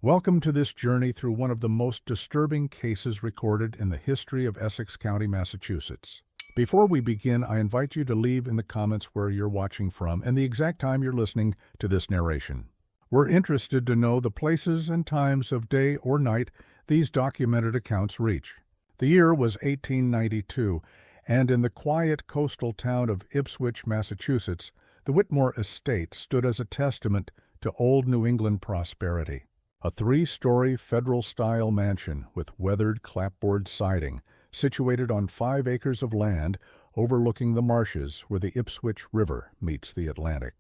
Welcome to this journey through one of the most disturbing cases recorded in the history of Essex County, Massachusetts. Before we begin, I invite you to leave in the comments where you're watching from and the exact time you're listening to this narration. We're interested to know the places and times of day or night these documented accounts reach. The year was 1892, and in the quiet coastal town of Ipswich, Massachusetts, the Whitmore estate stood as a testament to old New England prosperity. A three-story federal-style mansion with weathered clapboard siding, situated on 5 acres of land overlooking the marshes where the Ipswich River meets the Atlantic.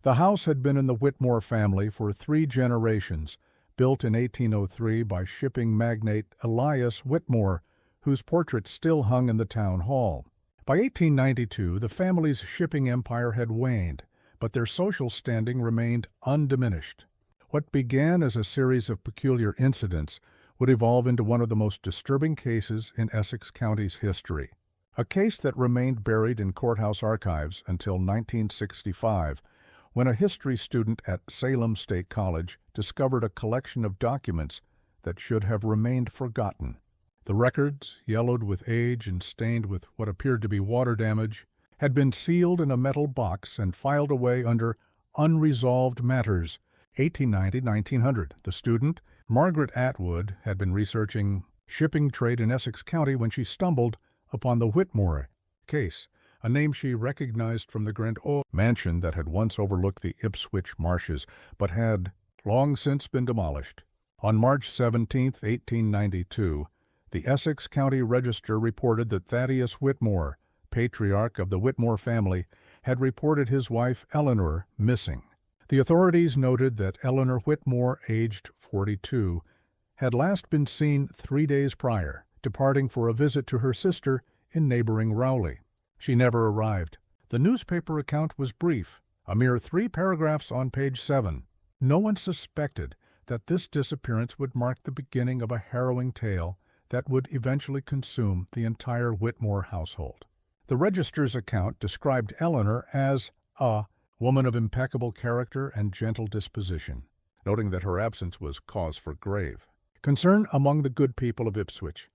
The house had been in the Whitmore family for 3 generations, built in 1803 by shipping magnate Elias Whitmore, whose portrait still hung in the town hall. By 1892, the family's shipping empire had waned, but their social standing remained undiminished. What began as a series of peculiar incidents would evolve into one of the most disturbing cases in Essex County's history. A case that remained buried in courthouse archives until 1965, when a history student at Salem State College discovered a collection of documents that should have remained forgotten. The records, yellowed with age and stained with what appeared to be water damage, had been sealed in a metal box and filed away under Unresolved Matters, 1890-1900. The student, Margaret Atwood, had been researching shipping trade in Essex County when she stumbled upon the Whitmore case, a name she recognized from the grand old mansion that had once overlooked the Ipswich marshes, but had long since been demolished. On March 17, 1892, the Essex County Register reported that Thaddeus Whitmore, patriarch of the Whitmore family, had reported his wife Eleanor missing. The authorities noted that Eleanor Whitmore, aged 42, had last been seen 3 days prior, departing for a visit to her sister in neighboring Rowley. She never arrived. The newspaper account was brief, a mere 3 paragraphs on page 7. No one suspected that this disappearance would mark the beginning of a harrowing tale that would eventually consume the entire Whitmore household. The Register's account described Eleanor as a woman of impeccable character and gentle disposition, noting that her absence was cause for grave concern among the good people of Ipswich.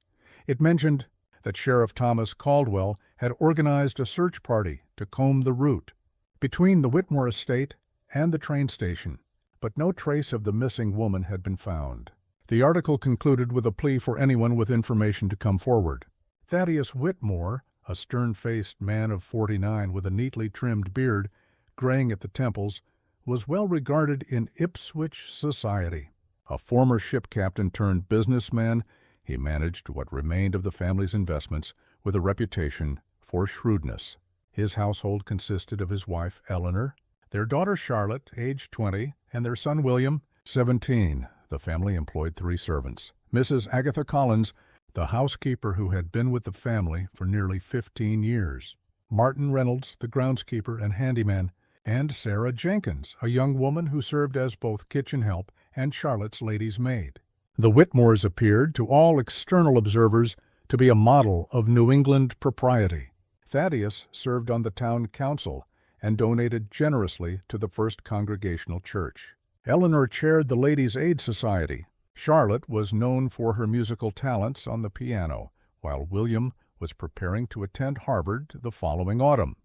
It mentioned that Sheriff Thomas Caldwell had organized a search party to comb the route between the Whitmore estate and the train station, but no trace of the missing woman had been found. The article concluded with a plea for anyone with information to come forward. Thaddeus Whitmore, a stern-faced man of 49 with a neatly trimmed beard, graying at the temples, was well regarded in Ipswich society. A former ship captain turned businessman, he managed what remained of the family's investments with a reputation for shrewdness. His household consisted of his wife Eleanor, their daughter Charlotte, aged 20, and their son William, 17. The family employed 3 servants. Mrs. Agatha Collins, the housekeeper who had been with the family for nearly 15 years. Martin Reynolds, the groundskeeper and handyman, and Sarah Jenkins, a young woman who served as both kitchen help and Charlotte's lady's maid. The Whitmores appeared, to all external observers, to be a model of New England propriety. Thaddeus served on the town council and donated generously to the First Congregational Church. Eleanor chaired the Ladies' Aid Society. Charlotte was known for her musical talents on the piano, while William was preparing to attend Harvard the following autumn.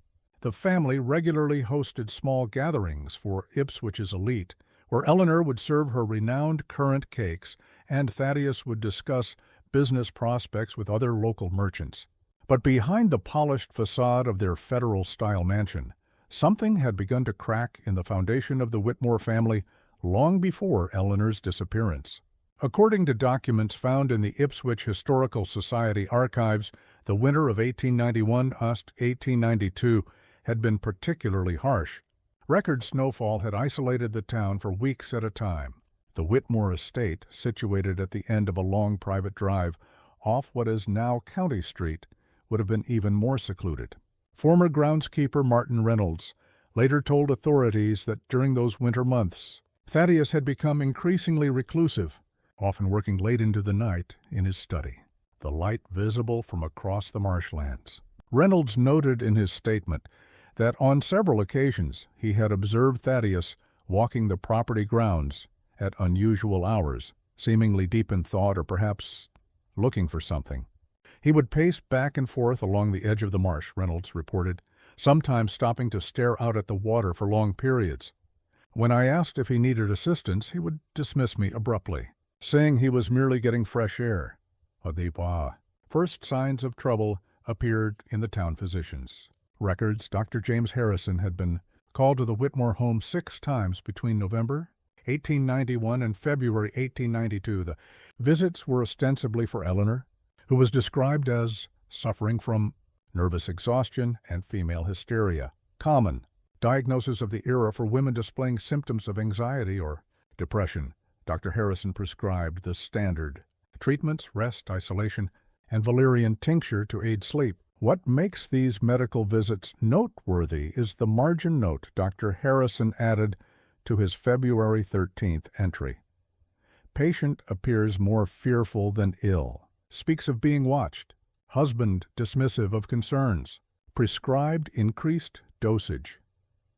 The family regularly hosted small gatherings for Ipswich's elite, where Eleanor would serve her renowned currant cakes and Thaddeus would discuss business prospects with other local merchants. But behind the polished facade of their federal-style mansion, something had begun to crack in the foundation of the Whitmore family long before Eleanor's disappearance. According to documents found in the Ipswich Historical Society archives, the winter of 1891–1892 had been particularly harsh. Record snowfall had isolated the town for weeks at a time. The Whitmore estate, situated at the end of a long private drive off what is now County Street, would have been even more secluded. Former groundskeeper Martin Reynolds later told authorities that during those winter months, Thaddeus had become increasingly reclusive, often working late into the night in his study, the light visible from across the marshlands. Reynolds noted in his statement that on several occasions he had observed Thaddeus walking the property grounds at unusual hours, seemingly deep in thought or perhaps looking for something. He would pace back and forth along the edge of the marsh, Reynolds reported, sometimes stopping to stare out at the water for long periods. When I asked if he needed assistance, he would dismiss me abruptly, saying he was merely getting fresh air. First signs of trouble appeared in the town physicians' records. Dr. James Harrison had been called to the Whitmore home 6 times between November 1891 and February 1892. The visits were ostensibly for Eleanor, who was described as suffering from nervous exhaustion and female hysteria, common diagnosis of the era for women displaying symptoms of anxiety or depression. Dr. Harrison prescribed the standard treatments, rest, isolation, and valerian tincture to aid sleep. What makes these medical visits noteworthy is the margin note Dr. Harrison added to his February 13th entry. Patient appears more fearful than ill. Speaks of being watched. Husband dismissive of concerns. Prescribed increased dosage.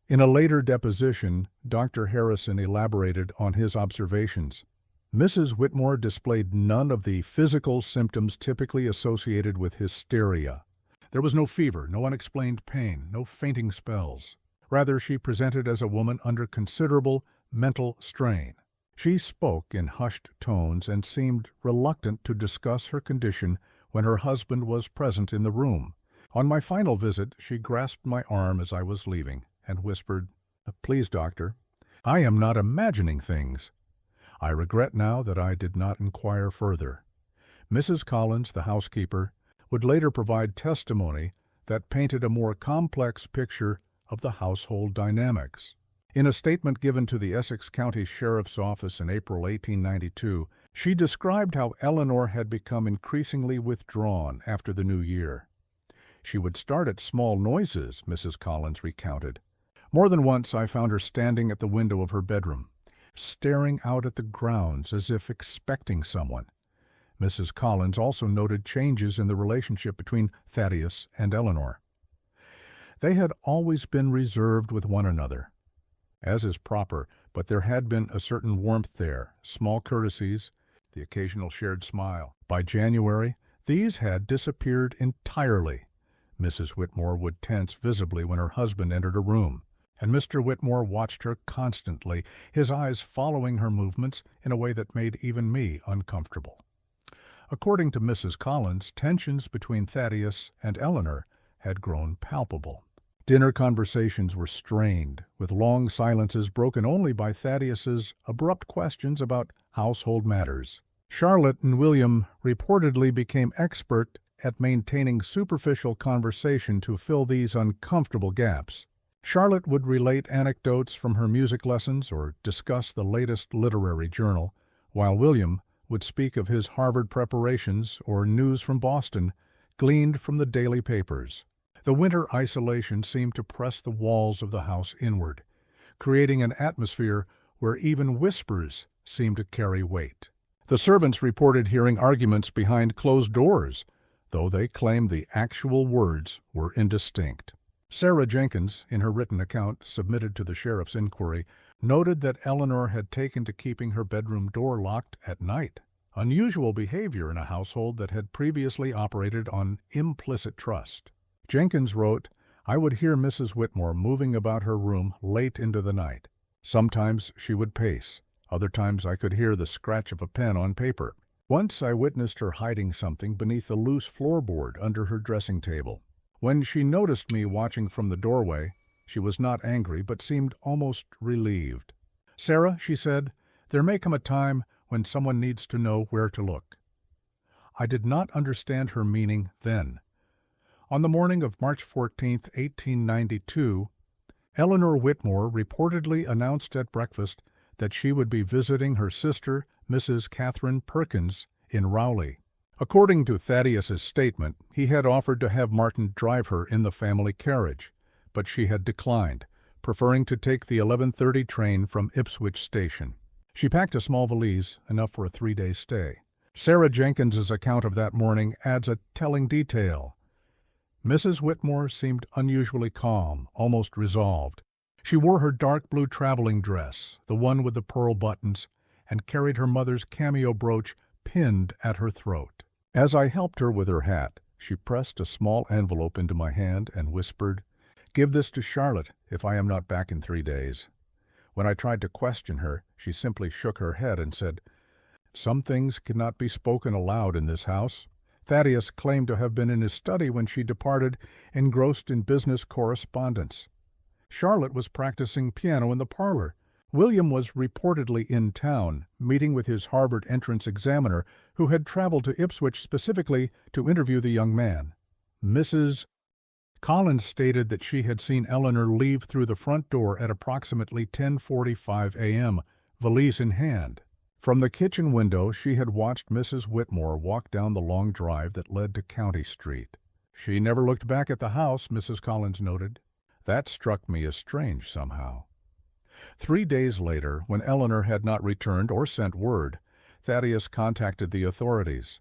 In a later deposition, Dr. Harrison elaborated on his observations. Mrs. Whitmore displayed none of the physical symptoms typically associated with hysteria. There was no fever, no unexplained pain, no fainting spells. Rather, she presented as a woman under considerable mental strain. She spoke in hushed tones and seemed reluctant to discuss her condition when her husband was present in the room. On my final visit, she grasped my arm as I was leaving and whispered, "Please, doctor, I am not imagining things." I regret now that I did not inquire further. Mrs. Collins, the housekeeper, would later provide testimony that painted a more complex picture of the household dynamics. In a statement given to the Essex County Sheriff's Office in April 1892, she described how Eleanor had become increasingly withdrawn after the new year. She would start at small noises, Mrs. Collins recounted. More than once I found her standing at the window of her bedroom, staring out at the grounds as if expecting someone. Mrs. Collins also noted changes in the relationship between Thaddeus and Eleanor. They had always been reserved with one another, as is proper, but there had been a certain warmth there, small courtesies, the occasional shared smile. By January, these had disappeared entirely. Mrs. Whitmore would tense visibly when her husband entered a room, and Mr. Whitmore watched her constantly, his eyes following her movements in a way that made even me uncomfortable. According to Mrs. Collins, tensions between Thaddeus and Eleanor had grown palpable. Dinner conversations were strained, with long silences broken only by Thaddeus's abrupt questions about household matters. Charlotte and William reportedly became expert at maintaining superficial conversation to fill these uncomfortable gaps. Charlotte would relate anecdotes from her music lessons or discuss the latest literary journal, while William would speak of his Harvard preparations or news from Boston, gleaned from the daily papers. The winter isolation seemed to press the walls of the house inward, creating an atmosphere where even whispers seemed to carry weight. The servants reported hearing arguments behind closed doors, though they claimed the actual words were indistinct. Sarah Jenkins, in her written account submitted to the sheriff's inquiry, noted that Eleanor had taken to keeping her bedroom door locked at night, unusual behavior in a household that had previously operated on implicit trust. Jenkins wrote, "I would hear Mrs. Whitmore moving about her room late into the night. Sometimes she would pace. Other times I could hear the scratch of a pen on paper. Once I witnessed her hiding something beneath the loose floorboard under her dressing table. When she noticed me watching from the doorway, she was not angry but seemed almost relieved. Sarah, she said, there may come a time when someone needs to know where to look." I did not understand her meaning then. On the morning of March 14, 1892, Eleanor Whitmore reportedly announced at breakfast that she would be visiting her sister, Mrs. Catherine Perkins, in Rowley. According to Thaddeus's statement, he had offered to have Martin drive her in the family carriage, but she had declined, preferring to take the 11:30 train from Ipswich station. She packed a small valise, enough for a 3-day stay. Sarah Jenkins's account of that morning adds a telling detail. Mrs. Whitmore seemed unusually calm, almost resolved. She wore her dark blue traveling dress, the one with the pearl buttons, and carried her mother's cameo brooch pinned at her throat. As I helped her with her hat, she pressed a small envelope into my hand and whispered, "Give this to Charlotte if I am not back in 3 days." When I tried to question her, she simply shook her head and said, "Some things cannot be spoken aloud in this house." Thaddeus claimed to have been in his study when she departed, engrossed in business correspondence. Charlotte was practicing piano in the parlor. William was reportedly in town, meeting with his Harvard entrance examiner, who had traveled to Ipswich specifically to interview the young man. Mrs. Collins stated that she had seen Eleanor leave through the front door at approximately 10:45 a.m., valise in hand. From the kitchen window, she had watched Mrs. Whitmore walk down the long drive that led to County Street. "She never looked back at the house," Mrs. Collins noted. That struck me as strange somehow. 3 days later, when Eleanor had not returned or sent word, Thaddeus contacted the authorities.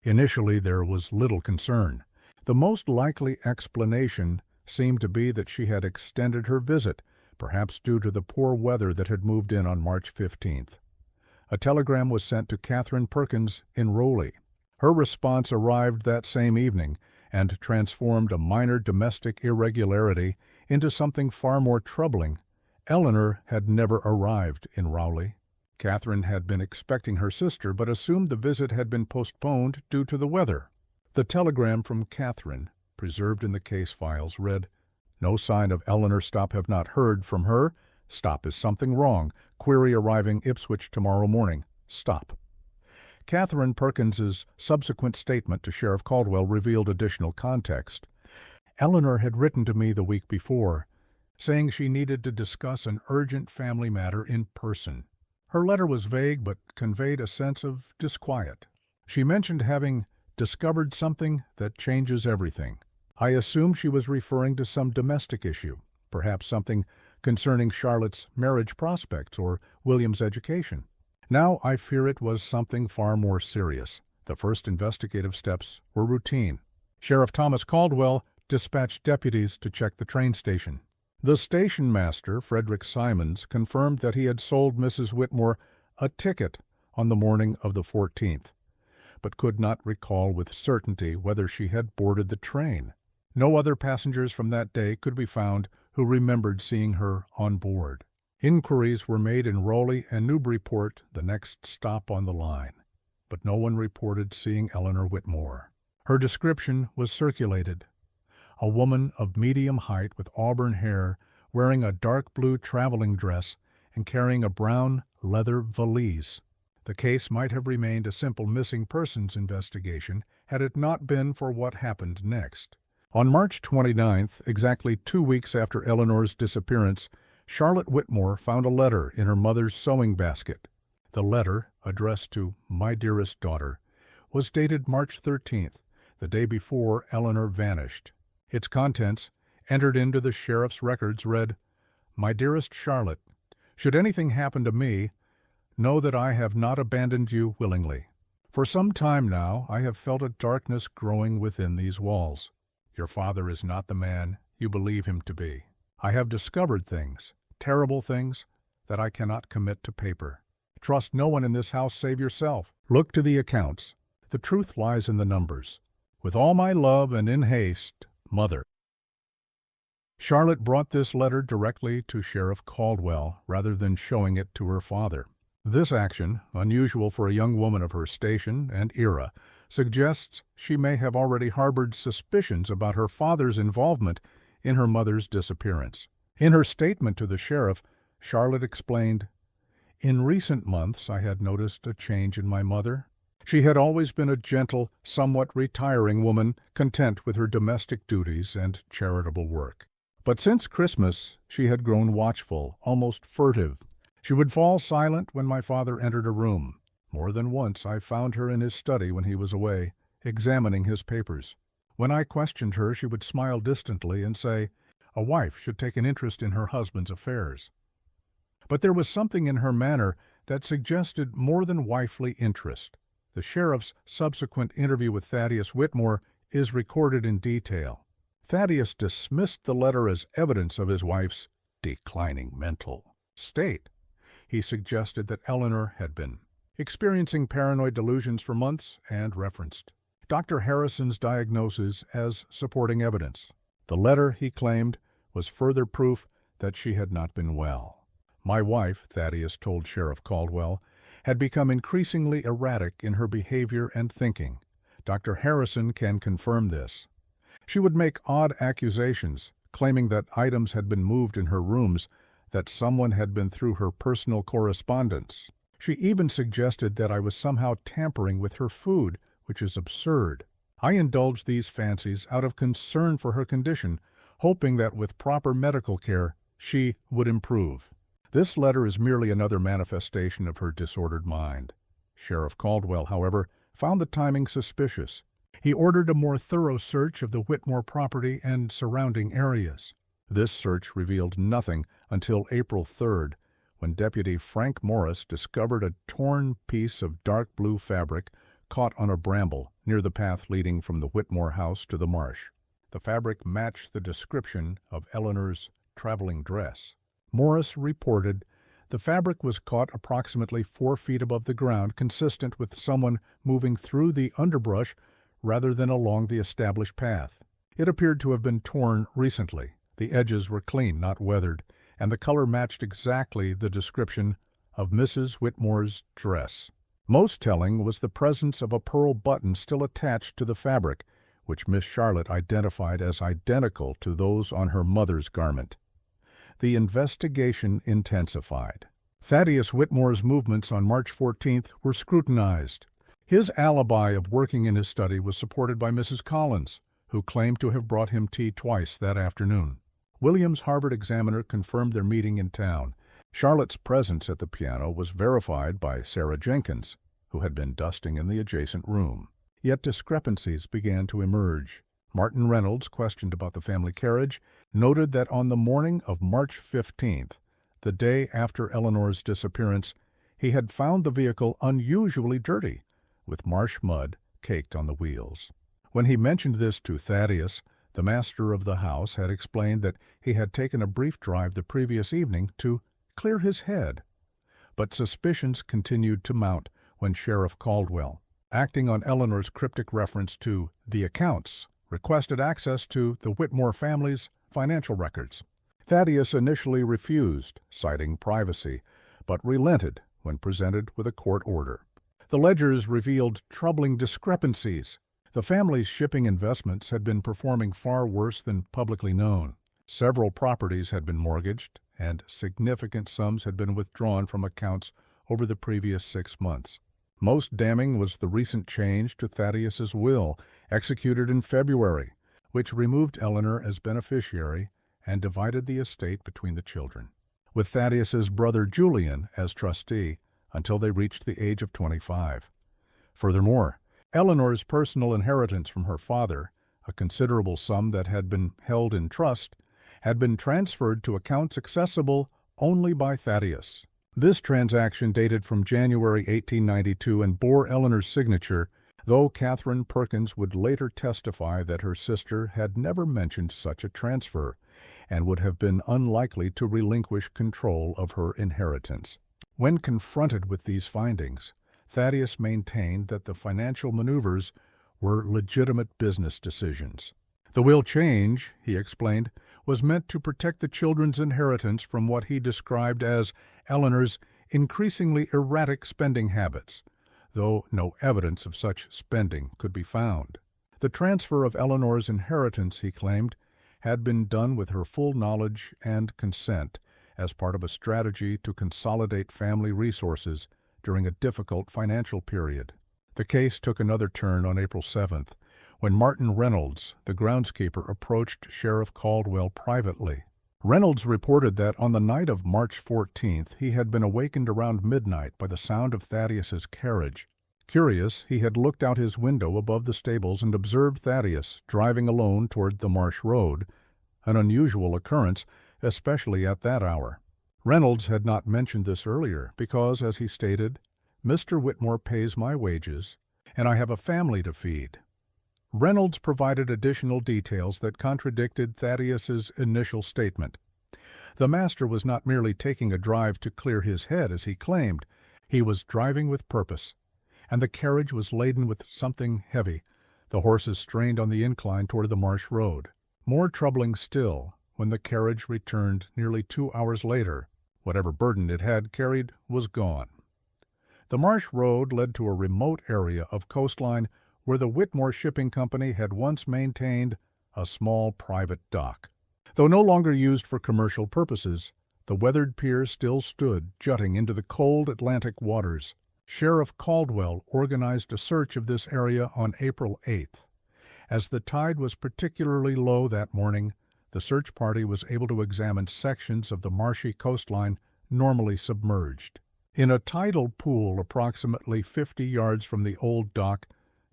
Initially, there was little concern. The most likely explanation seemed to be that she had extended her visit, perhaps due to the poor weather that had moved in on March 15th. A telegram was sent to Catherine Perkins in Rowley. Her response arrived that same evening and transformed a minor domestic irregularity into something far more troubling. Eleanor had never arrived in Rowley. Catherine had been expecting her sister, but assumed the visit had been postponed due to the weather. The telegram from Catherine, preserved in the case files, read, "No sign of Eleanor. Stop. Have not heard from her. Stop. Is something wrong? Query arriving Ipswich tomorrow morning. Stop." Catherine Perkins's subsequent statement to Sheriff Caldwell revealed additional context. Eleanor had written to me the week before, saying she needed to discuss an urgent family matter in person. Her letter was vague but conveyed a sense of disquiet. She mentioned having discovered something that changes everything. I assumed she was referring to some domestic issue, perhaps something concerning Charlotte's marriage prospects or William's education. Now I fear it was something far more serious. The first investigative steps were routine. Sheriff Thomas Caldwell dispatched deputies to check the train station. The station master, Frederick Simons, confirmed that he had sold Mrs. Whitmore a ticket on the morning of the 14th, but could not recall with certainty whether she had boarded the train. No other passengers from that day could be found who remembered seeing her on board. Inquiries were made in Rowley and Newburyport, the next stop on the line, but no one reported seeing Eleanor Whitmore. Her description was circulated: a woman of medium height with auburn hair, wearing a dark blue traveling dress and carrying a brown leather valise. The case might have remained a simple missing persons investigation had it not been for what happened next. On March 29th, exactly 2 weeks after Eleanor's disappearance, Charlotte Whitmore found a letter in her mother's sewing basket. The letter, addressed to "My dearest daughter," was dated March 13th, the day before Eleanor vanished. Its contents, entered into the sheriff's records, read, "My dearest Charlotte, should anything happen to me, know that I have not abandoned you willingly. For some time now I have felt a darkness growing within these walls. Your father is not the man you believe him to be. I have discovered things, terrible things, that I cannot commit to paper. Trust no one in this house save yourself. Look to the accounts. The truth lies in the numbers. With all my love and in haste, Mother." Charlotte brought this letter directly to Sheriff Caldwell rather than showing it to her father. This action, unusual for a young woman of her station and era, suggests she may have already harbored suspicions about her father's involvement in her mother's disappearance. In her statement to the sheriff, Charlotte explained, "In recent months I had noticed a change in my mother. She had always been a gentle, somewhat retiring woman, content with her domestic duties and charitable work. But since Christmas she had grown watchful, almost furtive. She would fall silent when my father entered a room. More than once I found her in his study when he was away, examining his papers. When I questioned her, she would smile distantly and say, 'A wife should take an interest in her husband's affairs.' But there was something in her manner that suggested more than wifely interest. The sheriff's subsequent interview with Thaddeus Whitmore is recorded in detail. Thaddeus dismissed the letter as evidence of his wife's declining mental state. He suggested that Eleanor had been experiencing paranoid delusions for months and referenced Dr. Harrison's diagnosis as supporting evidence. The letter, he claimed, was further proof that she had not been well. My wife, Thaddeus told Sheriff Caldwell, had become increasingly erratic in her behavior and thinking. Dr. Harrison can confirm this. She would make odd accusations, claiming that items had been moved in her rooms, that someone had been through her personal correspondence. She even suggested that I was somehow tampering with her food, which is absurd. I indulged these fancies out of concern for her condition, hoping that with proper medical care, she would improve. This letter is merely another manifestation of her disordered mind. Sheriff Caldwell, however, found the timing suspicious. He ordered a more thorough search of the Whitmore property and surrounding areas. This search revealed nothing until April 3rd, when Deputy Frank Morris discovered a torn piece of dark blue fabric caught on a bramble near the path leading from the Whitmore house to the marsh. The fabric matched the description of Eleanor's traveling dress. Morris reported the fabric was caught approximately 4 feet above the ground, consistent with someone moving through the underbrush rather than along the established path. It appeared to have been torn recently. The edges were clean, not weathered, and the color matched exactly the description of Mrs. Whitmore's dress. Most telling was the presence of a pearl button still attached to the fabric, which Miss Charlotte identified as identical to those on her mother's garment. The investigation intensified. Thaddeus Whitmore's movements on March 14th were scrutinized. His alibi of working in his study was supported by Mrs. Collins, who claimed to have brought him tea twice that afternoon. Williams' Harvard examiner confirmed their meeting in town. Charlotte's presence at the piano was verified by Sarah Jenkins, who had been dusting in the adjacent room. Yet discrepancies began to emerge. Martin Reynolds, questioned about the family carriage, noted that on the morning of March 15th, the day after Eleanor's disappearance, he had found the vehicle unusually dirty, with marsh mud caked on the wheels. When he mentioned this to Thaddeus, the master of the house had explained that he had taken a brief drive the previous evening to clear his head. But suspicions continued to mount when Sheriff Caldwell, acting on Eleanor's cryptic reference to the accounts, requested access to the Whitmore family's financial records. Thaddeus initially refused, citing privacy, but relented when presented with a court order. The ledgers revealed troubling discrepancies. The family's shipping investments had been performing far worse than publicly known. Several properties had been mortgaged, and significant sums had been withdrawn from accounts over the previous 6 months. Most damning was the recent change to Thaddeus's will, executed in February, which removed Eleanor as beneficiary and divided the estate between the children, with Thaddeus's brother Julian as trustee until they reached the age of 25. Furthermore, Eleanor's personal inheritance from her father, a considerable sum that had been held in trust, had been transferred to accounts accessible only by Thaddeus. This transaction dated from January 1892 and bore Eleanor's signature, though Catherine Perkins would later testify that her sister had never mentioned such a transfer and would have been unlikely to relinquish control of her inheritance. When confronted with these findings, Thaddeus maintained that the financial maneuvers were legitimate business decisions. The will change, he explained, was meant to protect the children's inheritance from what he described as Eleanor's increasingly erratic spending habits, though no evidence of such spending could be found. The transfer of Eleanor's inheritance, he claimed, had been done with her full knowledge and consent as part of a strategy to consolidate family resources during a difficult financial period. The case took another turn on April 7th, when Martin Reynolds, the groundskeeper, approached Sheriff Caldwell privately. Reynolds reported that on the night of March 14th, he had been awakened around midnight by the sound of Thaddeus's carriage. Curious, he had looked out his window above the stables and observed Thaddeus driving alone toward the Marsh Road, an unusual occurrence, especially at that hour. Reynolds had not mentioned this earlier because, as he stated, "Mr. Whitmore pays my wages, and I have a family to feed." Reynolds provided additional details that contradicted Thaddeus's initial statement. The master was not merely taking a drive to clear his head, as he claimed. He was driving with purpose, and the carriage was laden with something heavy. The horses strained on the incline toward the marsh road. More troubling still, when the carriage returned nearly 2 hours later, whatever burden it had carried was gone. The marsh road led to a remote area of coastline where the Whitmore Shipping Company had once maintained a small private dock. Though no longer used for commercial purposes, the weathered pier still stood jutting into the cold Atlantic waters. Sheriff Caldwell organized a search of this area on April 8th. As the tide was particularly low that morning, the search party was able to examine sections of the marshy coastline normally submerged. In a tidal pool approximately 50 yards from the old dock,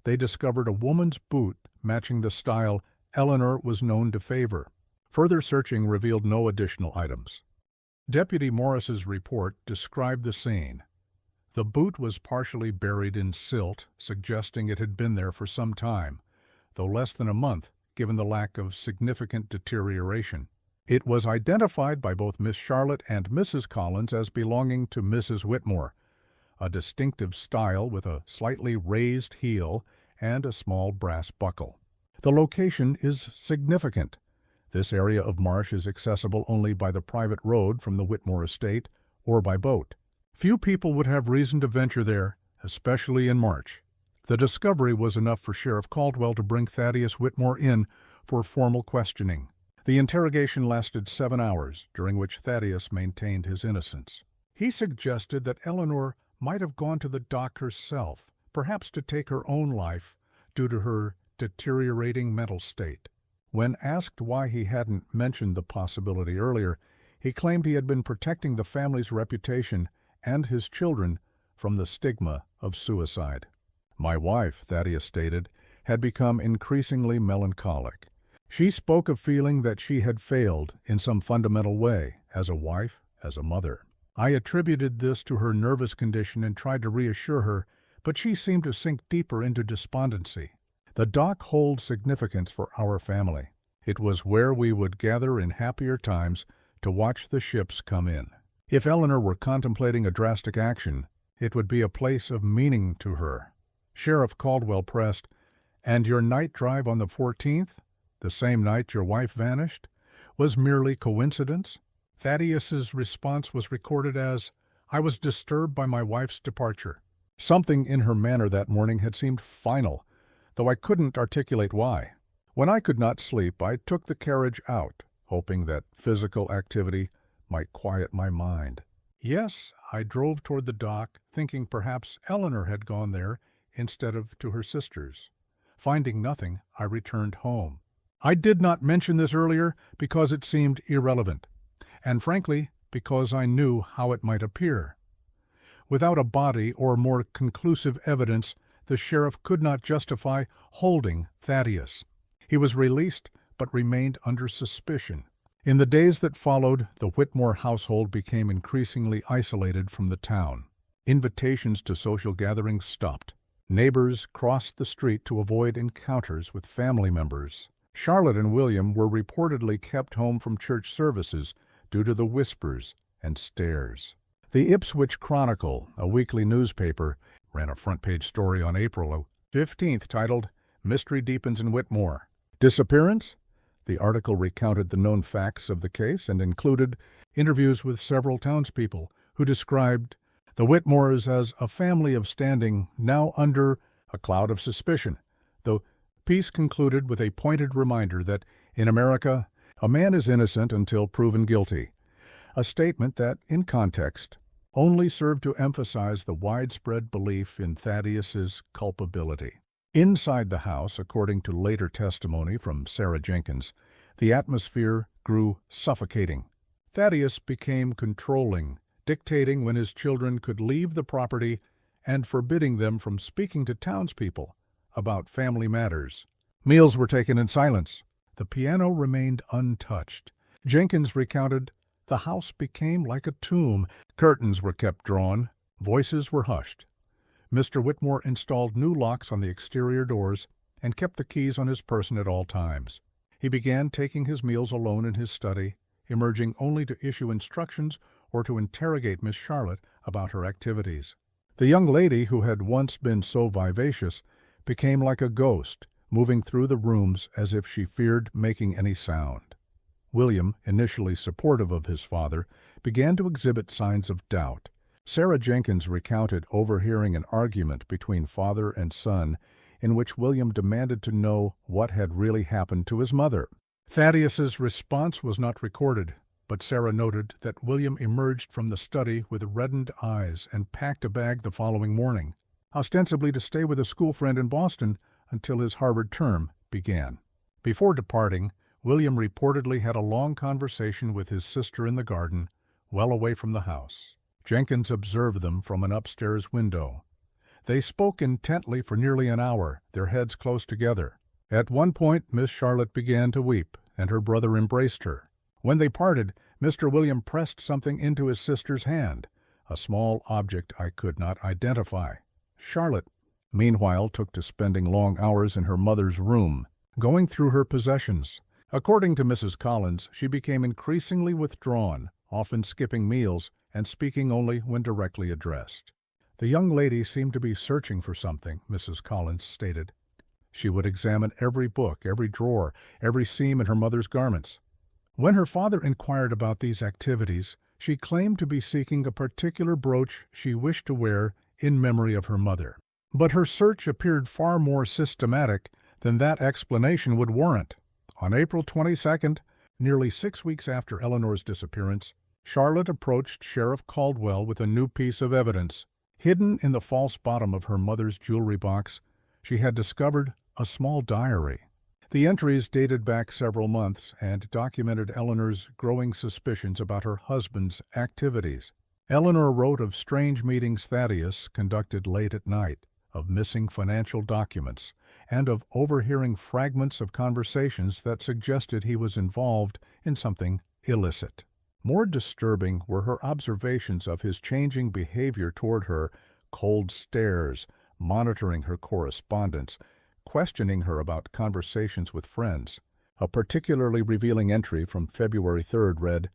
they discovered a woman's boot matching the style Eleanor was known to favor. Further searching revealed no additional items. Deputy Morris's report described the scene. The boot was partially buried in silt, suggesting it had been there for some time, though less than a month, given the lack of significant deterioration. It was identified by both Miss Charlotte and Mrs. Collins as belonging to Mrs. Whitmore, a distinctive style with a slightly raised heel and a small brass buckle. The location is significant. This area of marsh is accessible only by the private road from the Whitmore estate or by boat. Few people would have reason to venture there, especially in March. The discovery was enough for Sheriff Caldwell to bring Thaddeus Whitmore in for formal questioning. The interrogation lasted 7 hours, during which Thaddeus maintained his innocence. He suggested that Eleanor might have gone to the dock herself, perhaps to take her own life, due to her deteriorating mental state. When asked why he hadn't mentioned the possibility earlier, he claimed he had been protecting the family's reputation and his children from the stigma of suicide. My wife, Thaddeus stated, had become increasingly melancholic. She spoke of feeling that she had failed in some fundamental way, as a wife, as a mother. I attributed this to her nervous condition and tried to reassure her, but she seemed to sink deeper into despondency. The dock holds significance for our family. It was where we would gather in happier times to watch the ships come in. If Eleanor were contemplating a drastic action, it would be a place of meaning to her. Sheriff Caldwell pressed, "And your night drive on the 14th, the same night your wife vanished, was merely coincidence?" Thaddeus's response was recorded as, "I was disturbed by my wife's departure." Something in her manner that morning had seemed final, though I couldn't articulate why. When I could not sleep, I took the carriage out, hoping that physical activity might quiet my mind. Yes, I drove toward the dock, thinking perhaps Eleanor had gone there instead of to her sister's. Finding nothing, I returned home. I did not mention this earlier because it seemed irrelevant, and frankly, because I knew how it might appear. Without a body or more conclusive evidence, the sheriff could not justify holding Thaddeus. He was released but remained under suspicion. In the days that followed, the Whitmore household became increasingly isolated from the town. Invitations to social gatherings stopped. Neighbors crossed the street to avoid encounters with family members. Charlotte and William were reportedly kept home from church services due to the whispers and stares. The Ipswich Chronicle, a weekly newspaper, ran a front-page story on April 15th titled, "Mystery Deepens in Whitmore." Disappearance? The article recounted the known facts of the case and included interviews with several townspeople who described the Whitmores as a family of standing now under a cloud of suspicion. The piece concluded with a pointed reminder that, in America, a man is innocent until proven guilty, a statement that, in context, only served to emphasize the widespread belief in Thaddeus's culpability. Inside the house, according to later testimony from Sarah Jenkins, the atmosphere grew suffocating. Thaddeus became controlling, dictating when his children could leave the property and forbidding them from speaking to townspeople about family matters. Meals were taken in silence. The piano remained untouched. Jenkins recounted, "The house became like a tomb. Curtains were kept drawn. Voices were hushed. Mr. Whitmore installed new locks on the exterior doors and kept the keys on his person at all times. He began taking his meals alone in his study, emerging only to issue instructions or to interrogate Miss Charlotte about her activities. The young lady who had once been so vivacious became like a ghost, moving through the rooms as if she feared making any sound. William, initially supportive of his father, began to exhibit signs of doubt. Sarah Jenkins recounted overhearing an argument between father and son in which William demanded to know what had really happened to his mother. Thaddeus's response was not recorded, but Sarah noted that William emerged from the study with reddened eyes and packed a bag the following morning, ostensibly to stay with a school friend in Boston until his Harvard term began. Before departing, William reportedly had a long conversation with his sister in the garden, well away from the house. Jenkins observed them from an upstairs window. They spoke intently for nearly an hour, their heads close together. At one point, Miss Charlotte began to weep, and her brother embraced her. When they parted, Mr. William pressed something into his sister's hand, a small object I could not identify. Charlotte, meanwhile, took to spending long hours in her mother's room, going through her possessions. According to Mrs. Collins, she became increasingly withdrawn, often skipping meals and speaking only when directly addressed. The young lady seemed to be searching for something, Mrs. Collins stated. She would examine every book, every drawer, every seam in her mother's garments. When her father inquired about these activities, she claimed to be seeking a particular brooch she wished to wear in memory of her mother. But her search appeared far more systematic than that explanation would warrant. On April 22nd, nearly 6 weeks after Eleanor's disappearance, Charlotte approached Sheriff Caldwell with a new piece of evidence. Hidden in the false bottom of her mother's jewelry box, she had discovered a small diary. The entries dated back several months and documented Eleanor's growing suspicions about her husband's activities. Eleanor wrote of strange meetings Thaddeus conducted late at night, of missing financial documents, and of overhearing fragments of conversations that suggested he was involved in something illicit. More disturbing were her observations of his changing behavior toward her, cold stares, monitoring her correspondence, questioning her about conversations with friends. A particularly revealing entry from February 3rd read,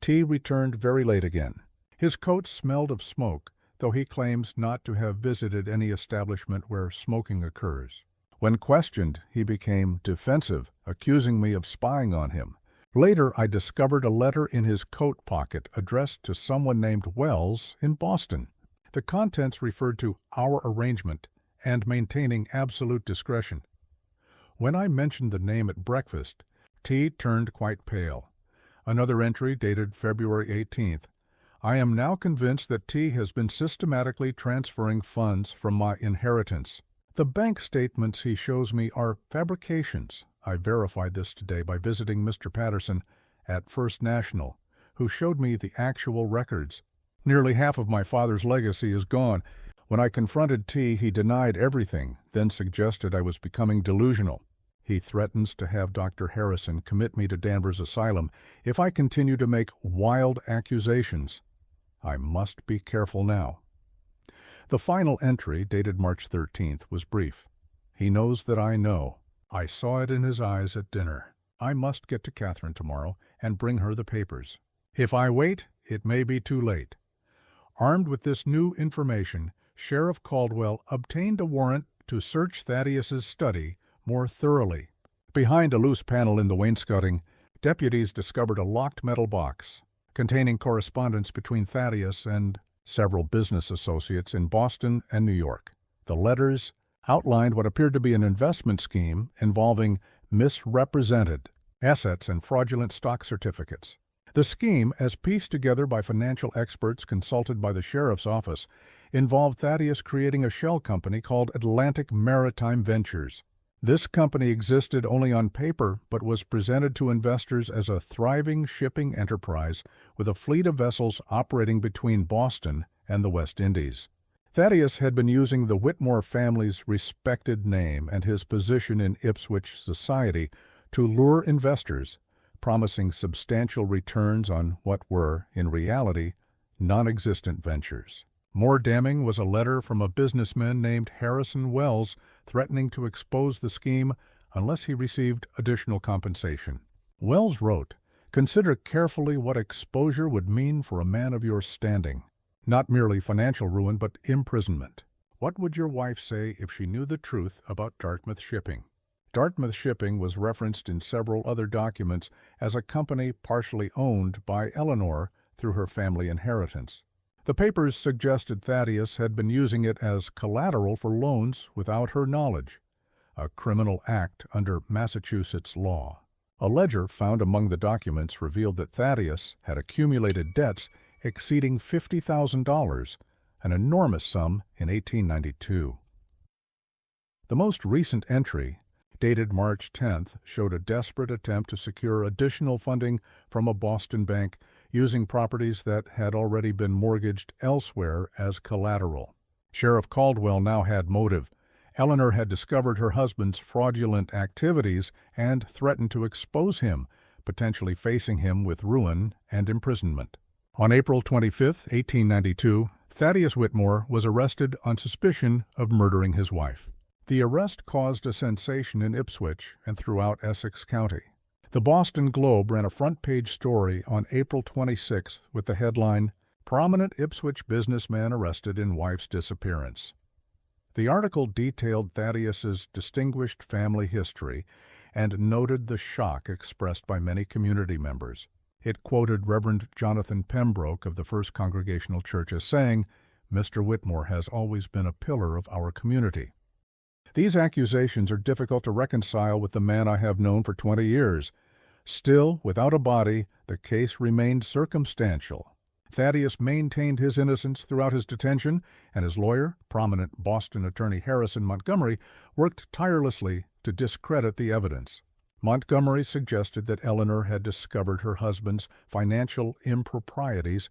"T returned very late again. His coat smelled of smoke, though he claims not to have visited any establishment where smoking occurs. When questioned, he became defensive, accusing me of spying on him. Later, I discovered a letter in his coat pocket addressed to someone named Wells in Boston. The contents referred to our arrangement and maintaining absolute discretion. When I mentioned the name at breakfast, T turned quite pale." Another entry dated February 18th. "I am now convinced that T has been systematically transferring funds from my inheritance. The bank statements he shows me are fabrications. I verified this today by visiting Mr. Patterson at First National, who showed me the actual records. Nearly half of my father's legacy is gone. When I confronted T, he denied everything, then suggested I was becoming delusional. He threatens to have Dr. Harrison commit me to Danvers Asylum if I continue to make wild accusations. I must be careful now." The final entry, dated March 13th, was brief. "He knows that I know. I saw it in his eyes at dinner. I must get to Catherine tomorrow and bring her the papers. If I wait, it may be too late." Armed with this new information, Sheriff Caldwell obtained a warrant to search Thaddeus's study more thoroughly. Behind a loose panel in the wainscoting, deputies discovered a locked metal box containing correspondence between Thaddeus and several business associates in Boston and New York. The letters outlined what appeared to be an investment scheme involving misrepresented assets and fraudulent stock certificates. The scheme, as pieced together by financial experts consulted by the sheriff's office, involved Thaddeus creating a shell company called Atlantic Maritime Ventures. This company existed only on paper but was presented to investors as a thriving shipping enterprise with a fleet of vessels operating between Boston and the West Indies. Thaddeus had been using the Whitmore family's respected name and his position in Ipswich society to lure investors, promising substantial returns on what were, in reality, non-existent ventures. More damning was a letter from a businessman named Harrison Wells threatening to expose the scheme unless he received additional compensation. Wells wrote, Consider carefully what exposure would mean for a man of your standing. Not merely financial ruin, but imprisonment. What would your wife say if she knew the truth about Dartmouth Shipping? Dartmouth Shipping was referenced in several other documents as a company partially owned by Eleanor through her family inheritance. The papers suggested Thaddeus had been using it as collateral for loans without her knowledge, a criminal act under Massachusetts law. A ledger found among the documents revealed that Thaddeus had accumulated debts exceeding $50,000, an enormous sum in 1892. The most recent entry, dated March 10th, showed a desperate attempt to secure additional funding from a Boston bank using properties that had already been mortgaged elsewhere as collateral. Sheriff Caldwell now had motive. Eleanor had discovered her husband's fraudulent activities and threatened to expose him, potentially facing him with ruin and imprisonment. On April 25, 1892, Thaddeus Whitmore was arrested on suspicion of murdering his wife. The arrest caused a sensation in Ipswich and throughout Essex County. The Boston Globe ran a front-page story on April 26th with the headline, "Prominent Ipswich Businessman Arrested in Wife's Disappearance." The article detailed Thaddeus's distinguished family history and noted the shock expressed by many community members. It quoted Reverend Jonathan Pembroke of the First Congregational Church as saying, "Mr. Whitmore has always been a pillar of our community." These accusations are difficult to reconcile with the man I have known for 20 years. Still, without a body, the case remained circumstantial. Thaddeus maintained his innocence throughout his detention, and his lawyer, prominent Boston attorney Harrison Montgomery, worked tirelessly to discredit the evidence. Montgomery suggested that Eleanor had discovered her husband's financial improprieties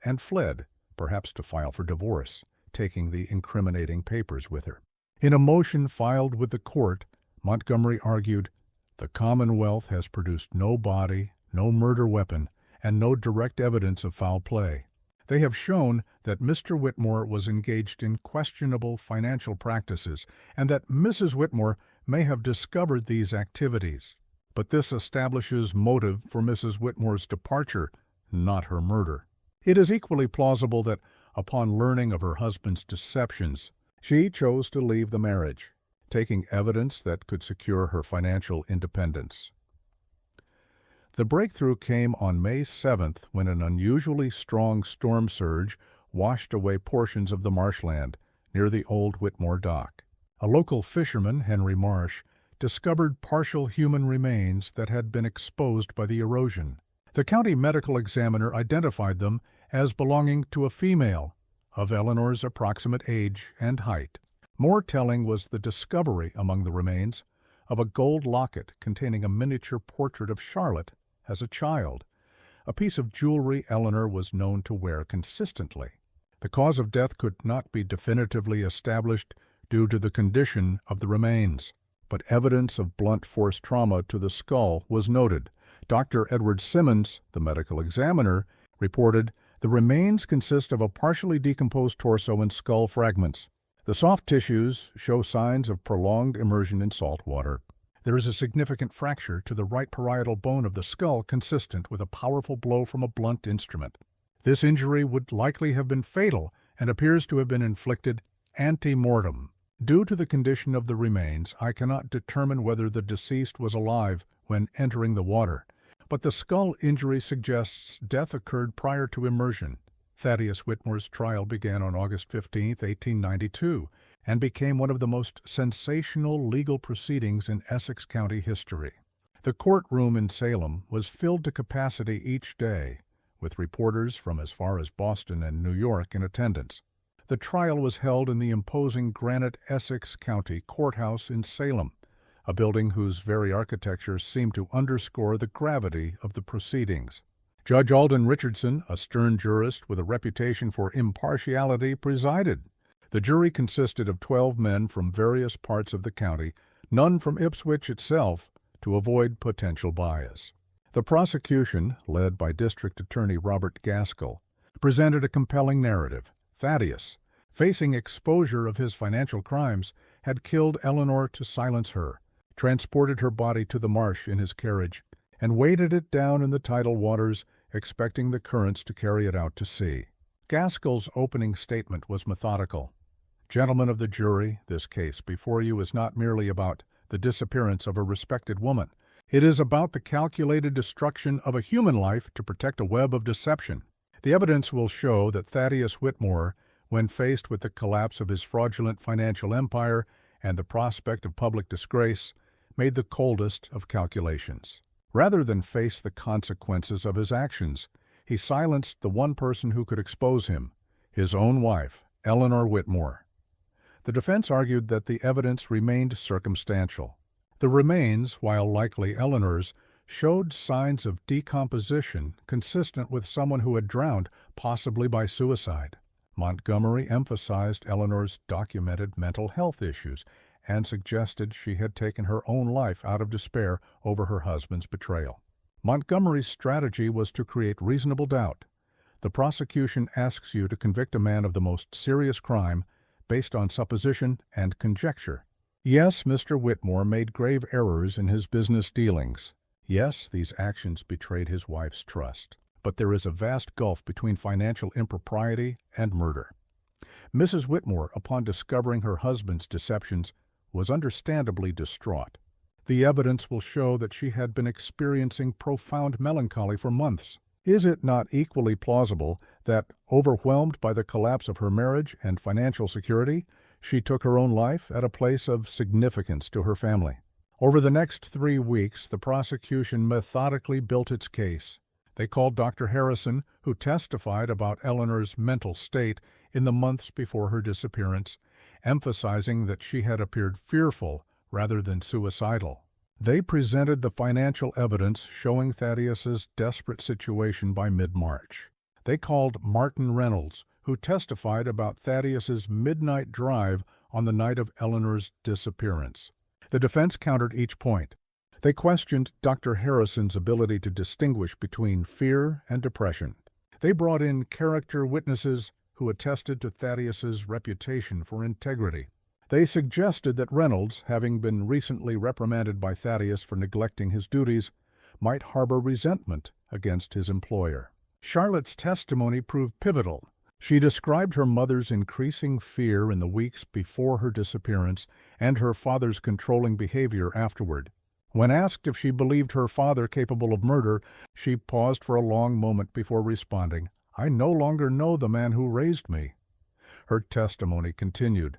and fled, perhaps to file for divorce, taking the incriminating papers with her. In a motion filed with the court, Montgomery argued, "The Commonwealth has produced no body, no murder weapon, and no direct evidence of foul play. They have shown that Mr. Whitmore was engaged in questionable financial practices and that Mrs. Whitmore may have discovered these activities. But this establishes motive for Mrs. Whitmore's departure, not her murder. It is equally plausible that, upon learning of her husband's deceptions, she chose to leave the marriage, taking evidence that could secure her financial independence." The breakthrough came on May 7th when an unusually strong storm surge washed away portions of the marshland near the old Whitmore dock. A local fisherman, Henry Marsh, discovered partial human remains that had been exposed by the erosion. The county medical examiner identified them as belonging to a female of Eleanor's approximate age and height. More telling was the discovery among the remains of a gold locket containing a miniature portrait of Charlotte as a child, a piece of jewelry Eleanor was known to wear consistently. The cause of death could not be definitively established due to the condition of the remains, but evidence of blunt force trauma to the skull was noted. Dr. Edward Simmons, the medical examiner, reported, "The remains consist of a partially decomposed torso and skull fragments. The soft tissues show signs of prolonged immersion in salt water. There is a significant fracture to the right parietal bone of the skull consistent with a powerful blow from a blunt instrument. This injury would likely have been fatal and appears to have been inflicted ante-mortem. Due to the condition of the remains, I cannot determine whether the deceased was alive when entering the water, but the skull injury suggests death occurred prior to immersion." Thaddeus Whitmore's trial began on August 15, 1892, and became one of the most sensational legal proceedings in Essex County history. The courtroom in Salem was filled to capacity each day, with reporters from as far as Boston and New York in attendance. The trial was held in the imposing granite Essex County Courthouse in Salem, a building whose very architecture seemed to underscore the gravity of the proceedings. Judge Alden Richardson, a stern jurist with a reputation for impartiality, presided. The jury consisted of 12 men from various parts of the county, none from Ipswich itself, to avoid potential bias. The prosecution, led by District Attorney Robert Gaskell, presented a compelling narrative. Thaddeus, facing exposure of his financial crimes, had killed Eleanor to silence her, transported her body to the marsh in his carriage, and weighted it down in the tidal waters, expecting the currents to carry it out to sea. Gaskell's opening statement was methodical. Gentlemen of the jury, this case before you is not merely about the disappearance of a respected woman. It is about the calculated destruction of a human life to protect a web of deception. The evidence will show that Thaddeus Whitmore, when faced with the collapse of his fraudulent financial empire and the prospect of public disgrace, made the coldest of calculations. Rather than face the consequences of his actions, he silenced the one person who could expose him, his own wife, Eleanor Whitmore. The defense argued that the evidence remained circumstantial. The remains, while likely Eleanor's, showed signs of decomposition consistent with someone who had drowned, possibly by suicide. Montgomery emphasized Eleanor's documented mental health issues and suggested she had taken her own life out of despair over her husband's betrayal. Montgomery's strategy was to create reasonable doubt. The prosecution asks you to convict a man of the most serious crime based on supposition and conjecture. Yes, Mr. Whitmore made grave errors in his business dealings. Yes, these actions betrayed his wife's trust. But there is a vast gulf between financial impropriety and murder. Mrs. Whitmore, upon discovering her husband's deceptions, was understandably distraught. The evidence will show that she had been experiencing profound melancholy for months. Is it not equally plausible that, overwhelmed by the collapse of her marriage and financial security, she took her own life at a place of significance to her family? Over the next 3 weeks, the prosecution methodically built its case. They called Dr. Harrison, who testified about Eleanor's mental state in the months before her disappearance, emphasizing that she had appeared fearful rather than suicidal. They presented the financial evidence showing Thaddeus's desperate situation by mid-March. They called Martin Reynolds, who testified about Thaddeus's midnight drive on the night of Eleanor's disappearance. The defense countered each point. They questioned Dr. Harrison's ability to distinguish between fear and depression. They brought in character witnesses who attested to Thaddeus's reputation for integrity. They suggested that Reynolds, having been recently reprimanded by Thaddeus for neglecting his duties, might harbor resentment against his employer. Charlotte's testimony proved pivotal. She described her mother's increasing fear in the weeks before her disappearance and her father's controlling behavior afterward. When asked if she believed her father capable of murder, she paused for a long moment before responding, "I no longer know the man who raised me." Her testimony continued.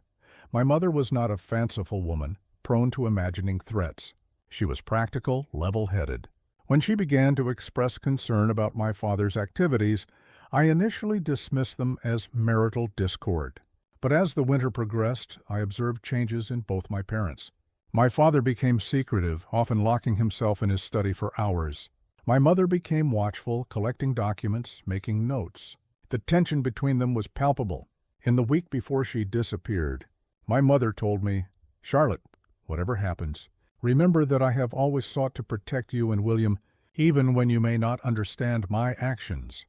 "My mother was not a fanciful woman, prone to imagining threats. She was practical, level-headed. When she began to express concern about my father's activities, I initially dismissed them as marital discord. But as the winter progressed, I observed changes in both my parents. My father became secretive, often locking himself in his study for hours. My mother became watchful, collecting documents, making notes. The tension between them was palpable. In the week before she disappeared, my mother told me, 'Charlotte, whatever happens, remember that I have always sought to protect you and William, even when you may not understand my actions.'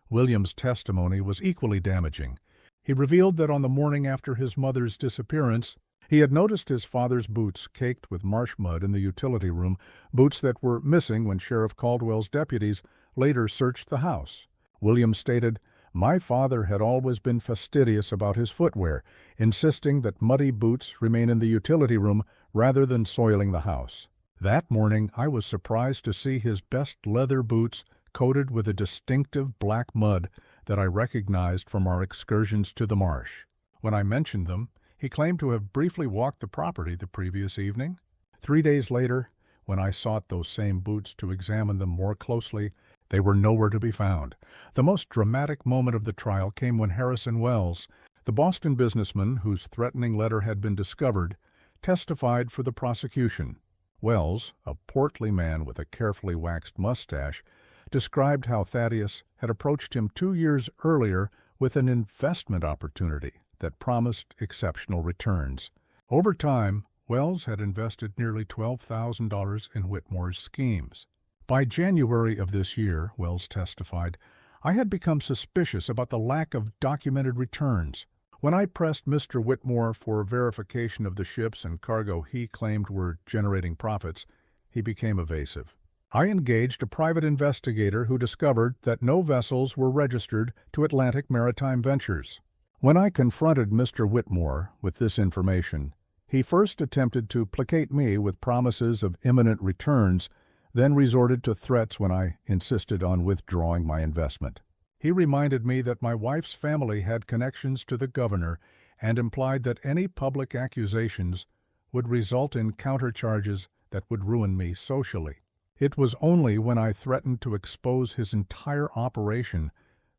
William's testimony was equally damaging. He revealed that on the morning after his mother's disappearance, he had noticed his father's boots caked with marsh mud in the utility room, boots that were missing when Sheriff Caldwell's deputies later searched the house. William stated, 'My father had always been fastidious about his footwear, insisting that muddy boots remain in the utility room rather than soiling the house. That morning I was surprised to see his best leather boots coated with a distinctive black mud that I recognized from our excursions to the marsh. When I mentioned them, he claimed to have briefly walked the property the previous evening. 3 days later, when I sought those same boots to examine them more closely, they were nowhere to be found. The most dramatic moment of the trial came when Harrison Wells, the Boston businessman whose threatening letter had been discovered, testified for the prosecution. Wells, a portly man with a carefully waxed mustache, described how Thaddeus had approached him 2 years earlier with an investment opportunity that promised exceptional returns. Over time, Wells had invested nearly $12,000 in Whitmore's schemes. By January of this year, Wells testified, I had become suspicious about the lack of documented returns. When I pressed Mr. Whitmore for verification of the ships and cargo he claimed were generating profits, he became evasive. I engaged a private investigator who discovered that no vessels were registered to Atlantic Maritime Ventures. When I confronted Mr. Whitmore with this information, he first attempted to placate me with promises of imminent returns, then resorted to threats when I insisted on withdrawing my investment. He reminded me that my wife's family had connections to the governor and implied that any public accusations would result in countercharges that would ruin me socially. It was only when I threatened to expose his entire operation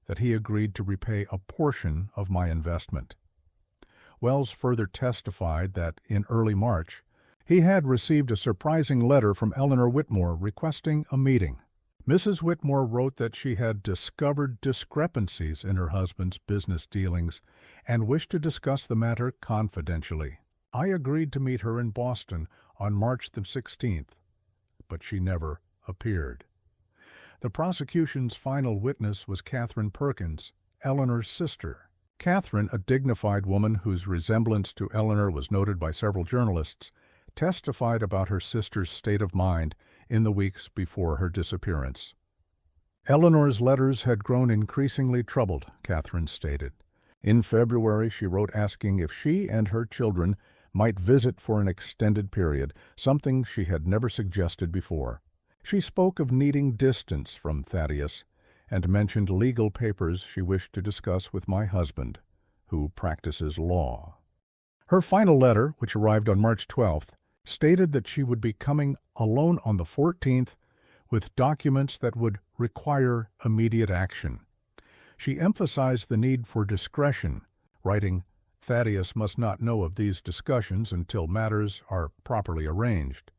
that he agreed to repay a portion of my investment. Wells further testified that in early March, he had received a surprising letter from Eleanor Whitmore requesting a meeting. Mrs. Whitmore wrote that she had discovered discrepancies in her husband's business dealings and wished to discuss the matter confidentially. I agreed to meet her in Boston on March the 16th, but she never appeared. The prosecution's final witness was Catherine Perkins, Eleanor's sister. Catherine, a dignified woman whose resemblance to Eleanor was noted by several journalists, testified about her sister's state of mind in the weeks before her disappearance. Eleanor's letters had grown increasingly troubled, Catherine stated. In February, she wrote asking if she and her children might visit for an extended period, something she had never suggested before. She spoke of needing distance from Thaddeus and mentioned legal papers she wished to discuss with my husband, who practices law. Her final letter, which arrived on March 12th, stated that she would be coming alone on the 14th with documents that would require immediate action. She emphasized the need for discretion, writing, "Thaddeus must not know of these discussions until matters are properly arranged."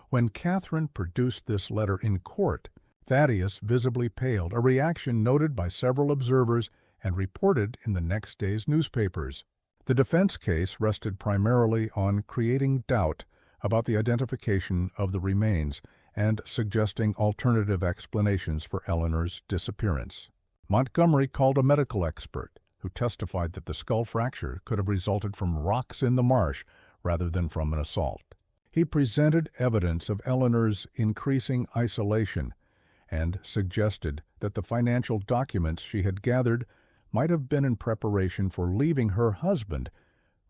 When Catherine produced this letter in court, Thaddeus visibly paled, a reaction noted by several observers and reported in the next day's newspapers. The defense case rested primarily on creating doubt about the identification of the remains and suggesting alternative explanations for Eleanor's disappearance. Montgomery called a medical expert who testified that the skull fracture could have resulted from rocks in the marsh rather than from an assault. He presented evidence of Eleanor's increasing isolation and suggested that the financial documents she had gathered might have been in preparation for leaving her husband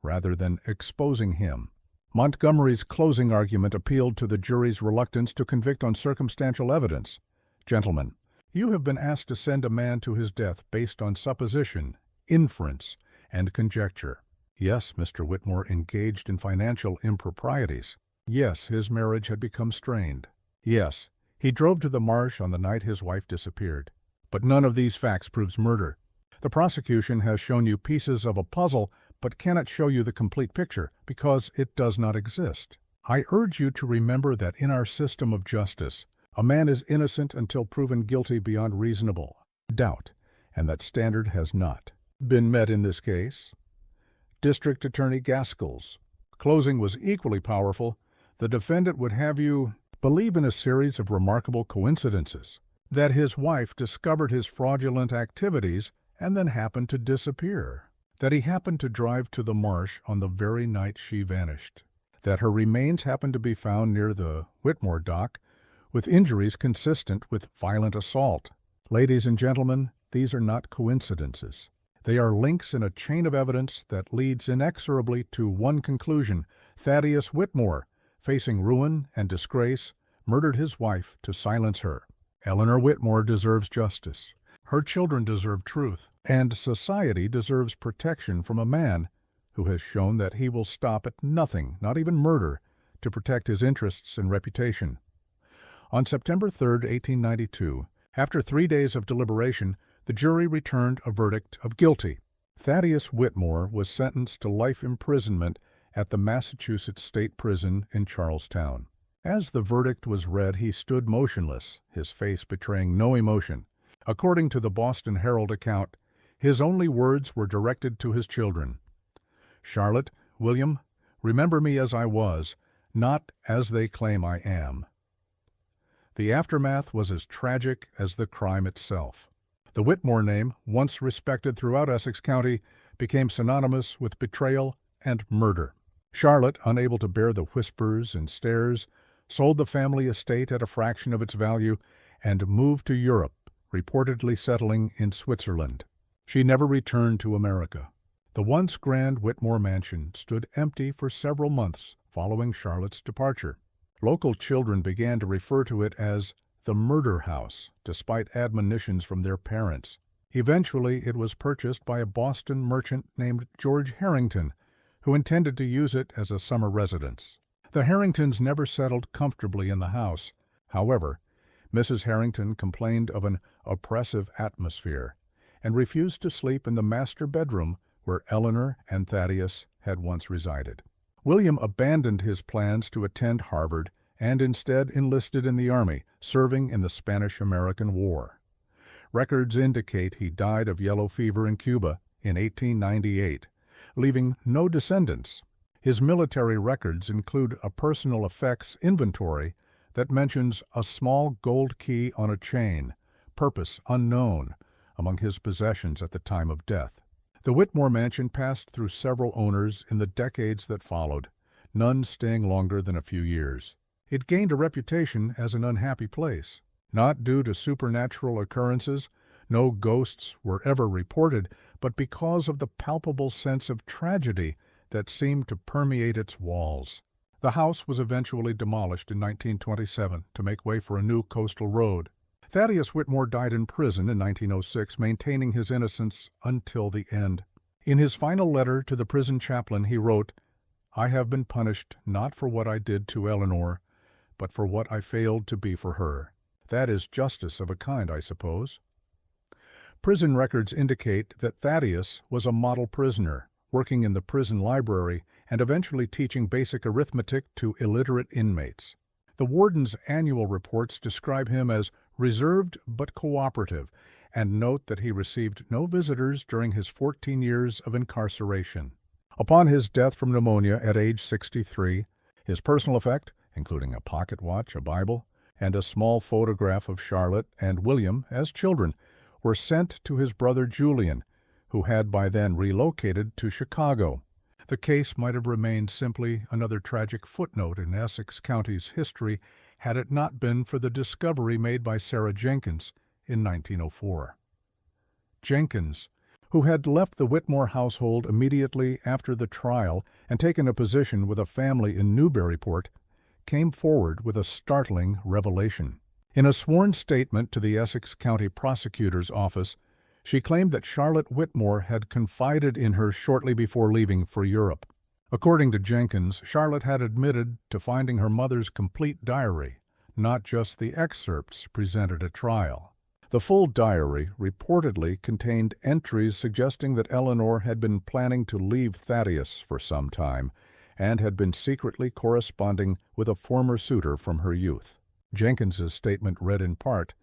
rather than exposing him. Montgomery's closing argument appealed to the jury's reluctance to convict on circumstantial evidence. "Gentlemen, you have been asked to send a man to his death based on supposition, inference, and conjecture. Yes, Mr. Whitmore engaged in financial improprieties. Yes, his marriage had become strained. Yes, he drove to the marsh on the night his wife disappeared. But none of these facts proves murder. The prosecution has shown you pieces of a puzzle but cannot show you the complete picture because it does not exist. I urge you to remember that in our system of justice, a man is innocent until proven guilty beyond reasonable doubt, and that standard has not been met in this case." District Attorney Gaskell's closing was equally powerful. The defendant would have you believe in a series of remarkable coincidences, that his wife discovered his fraudulent activities and then happened to disappear, that he happened to drive to the marsh on the very night she vanished, that her remains happened to be found near the Whitmore dock with injuries consistent with violent assault. Ladies and gentlemen, these are not coincidences. They are links in a chain of evidence that leads inexorably to one conclusion: Thaddeus Whitmore, facing ruin and disgrace, murdered his wife to silence her. Eleanor Whitmore deserves justice. Her children deserve truth, and society deserves protection from a man who has shown that he will stop at nothing, not even murder, to protect his interests and reputation. On September 3, 1892, after 3 days of deliberation, the jury returned a verdict of guilty. Thaddeus Whitmore was sentenced to life imprisonment at the Massachusetts State Prison in Charlestown. As the verdict was read, he stood motionless, his face betraying no emotion. According to the Boston Herald account, his only words were directed to his children. "Charlotte, William, remember me as I was, not as they claim I am." The aftermath was as tragic as the crime itself. The Whitmore name, once respected throughout Essex County, became synonymous with betrayal and murder. Charlotte, unable to bear the whispers and stares, sold the family estate at a fraction of its value, and moved to Europe, reportedly settling in Switzerland. She never returned to America. The once grand Whitmore mansion stood empty for several months following Charlotte's departure. Local children began to refer to it as the murder house, despite admonitions from their parents. Eventually, it was purchased by a Boston merchant named George Harrington, who intended to use it as a summer residence. The Harringtons never settled comfortably in the house. However, Mrs. Harrington complained of an oppressive atmosphere and refused to sleep in the master bedroom where Eleanor and Thaddeus had once resided. William abandoned his plans to attend Harvard and instead enlisted in the Army, serving in the Spanish-American War. Records indicate he died of yellow fever in Cuba in 1898, leaving no descendants. His military records include a personal effects inventory that mentions a small gold key on a chain, purpose unknown, among his possessions at the time of death. The Whitmore mansion passed through several owners in the decades that followed, none staying longer than a few years. It gained a reputation as an unhappy place. Not due to supernatural occurrences, no ghosts were ever reported, but because of the palpable sense of tragedy that seemed to permeate its walls. The house was eventually demolished in 1927 to make way for a new coastal road. Thaddeus Whitmore died in prison in 1906, maintaining his innocence until the end. In his final letter to the prison chaplain, he wrote, "I have been punished not for what I did to Eleanor, but for what I failed to be for her. That is justice of a kind, I suppose." Prison records indicate that Thaddeus was a model prisoner, working in the prison library and eventually teaching basic arithmetic to illiterate inmates. The warden's annual reports describe him as reserved but cooperative, and note that he received no visitors during his 14 years of incarceration. Upon his death from pneumonia at age 63, his personal effect, including a pocket watch, a Bible, and a small photograph of Charlotte and William as children, were sent to his brother Julian, who had by then relocated to Chicago. The case might have remained simply another tragic footnote in Essex County's history had it not been for the discovery made by Sarah Jenkins in 1904. Jenkins, who had left the Whitmore household immediately after the trial and taken a position with a family in Newburyport, came forward with a startling revelation. In a sworn statement to the Essex County Prosecutor's Office, she claimed that Charlotte Whitmore had confided in her shortly before leaving for Europe. According to Jenkins, Charlotte had admitted to finding her mother's complete diary, not just the excerpts presented at trial. The full diary reportedly contained entries suggesting that Eleanor had been planning to leave Thaddeus for some time and had been secretly corresponding with a former suitor from her youth. Jenkins's statement read in part,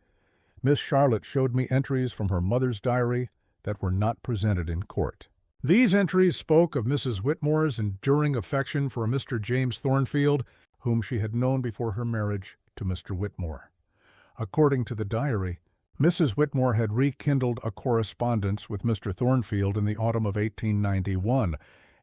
"Miss Charlotte showed me entries from her mother's diary that were not presented in court." These entries spoke of Mrs. Whitmore's enduring affection for a Mr. James Thornfield, whom she had known before her marriage to Mr. Whitmore. According to the diary, Mrs. Whitmore had rekindled a correspondence with Mr. Thornfield in the autumn of 1891,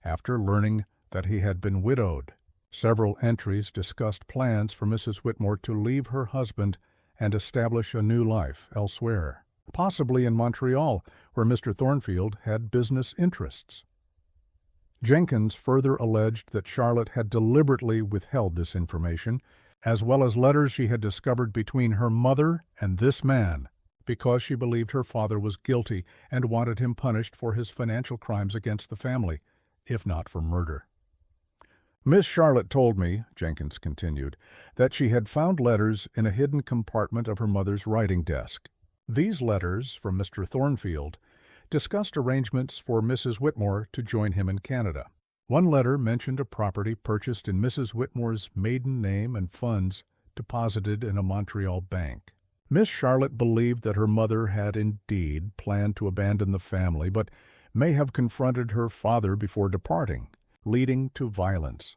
after learning that he had been widowed. Several entries discussed plans for Mrs. Whitmore to leave her husband and establish a new life elsewhere, possibly in Montreal, where Mr. Thornfield had business interests. Jenkins further alleged that Charlotte had deliberately withheld this information, as well as letters she had discovered between her mother and this man, because she believed her father was guilty and wanted him punished for his financial crimes against the family, if not for murder. Miss Charlotte told me, Jenkins continued, that she had found letters in a hidden compartment of her mother's writing desk. These letters, from Mr. Thornfield, discussed arrangements for Mrs. Whitmore to join him in Canada. One letter mentioned a property purchased in Mrs. Whitmore's maiden name and funds deposited in a Montreal bank. Miss Charlotte believed that her mother had indeed planned to abandon the family, but may have confronted her father before departing, leading to violence.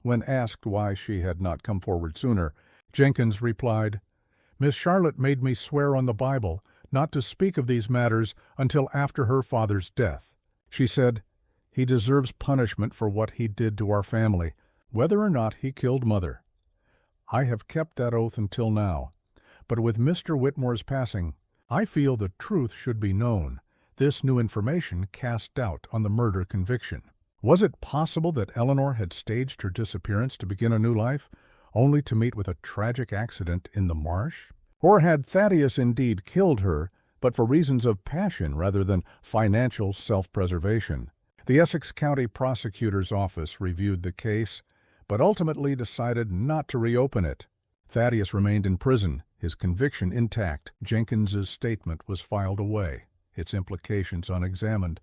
When asked why she had not come forward sooner, Jenkins replied, "Miss Charlotte made me swear on the Bible not to speak of these matters until after her father's death. She said, 'He deserves punishment for what he did to our family, whether or not he killed Mother. I have kept that oath until now. But with Mr. Whitmore's passing, I feel the truth should be known. This new information cast doubt on the murder conviction. Was it possible that Eleanor had staged her disappearance to begin a new life, only to meet with a tragic accident in the marsh? Or had Thaddeus indeed killed her, but for reasons of passion rather than financial self-preservation? The Essex County Prosecutor's Office reviewed the case, but ultimately decided not to reopen it. Thaddeus remained in prison, his conviction intact. Jenkins's statement was filed away, its implications unexamined,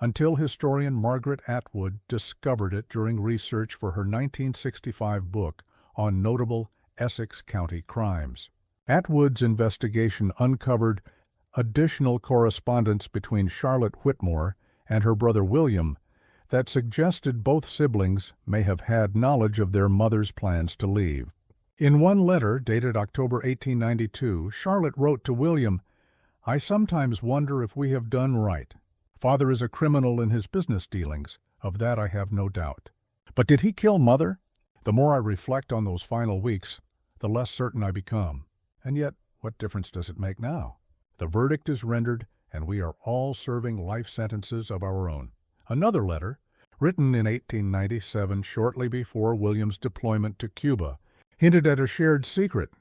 until historian Margaret Atwood discovered it during research for her 1965 book on notable Essex County crimes. Atwood's investigation uncovered additional correspondence between Charlotte Whitmore and her brother William that suggested both siblings may have had knowledge of their mother's plans to leave. In one letter dated October 1892, Charlotte wrote to William, "I sometimes wonder if we have done right. Father is a criminal in his business dealings, of that I have no doubt. But did he kill Mother? The more I reflect on those final weeks, the less certain I become. And yet, what difference does it make now? The verdict is rendered, and we are all serving life sentences of our own." Another letter, written in 1897, shortly before William's deployment to Cuba, hinted at a shared secret.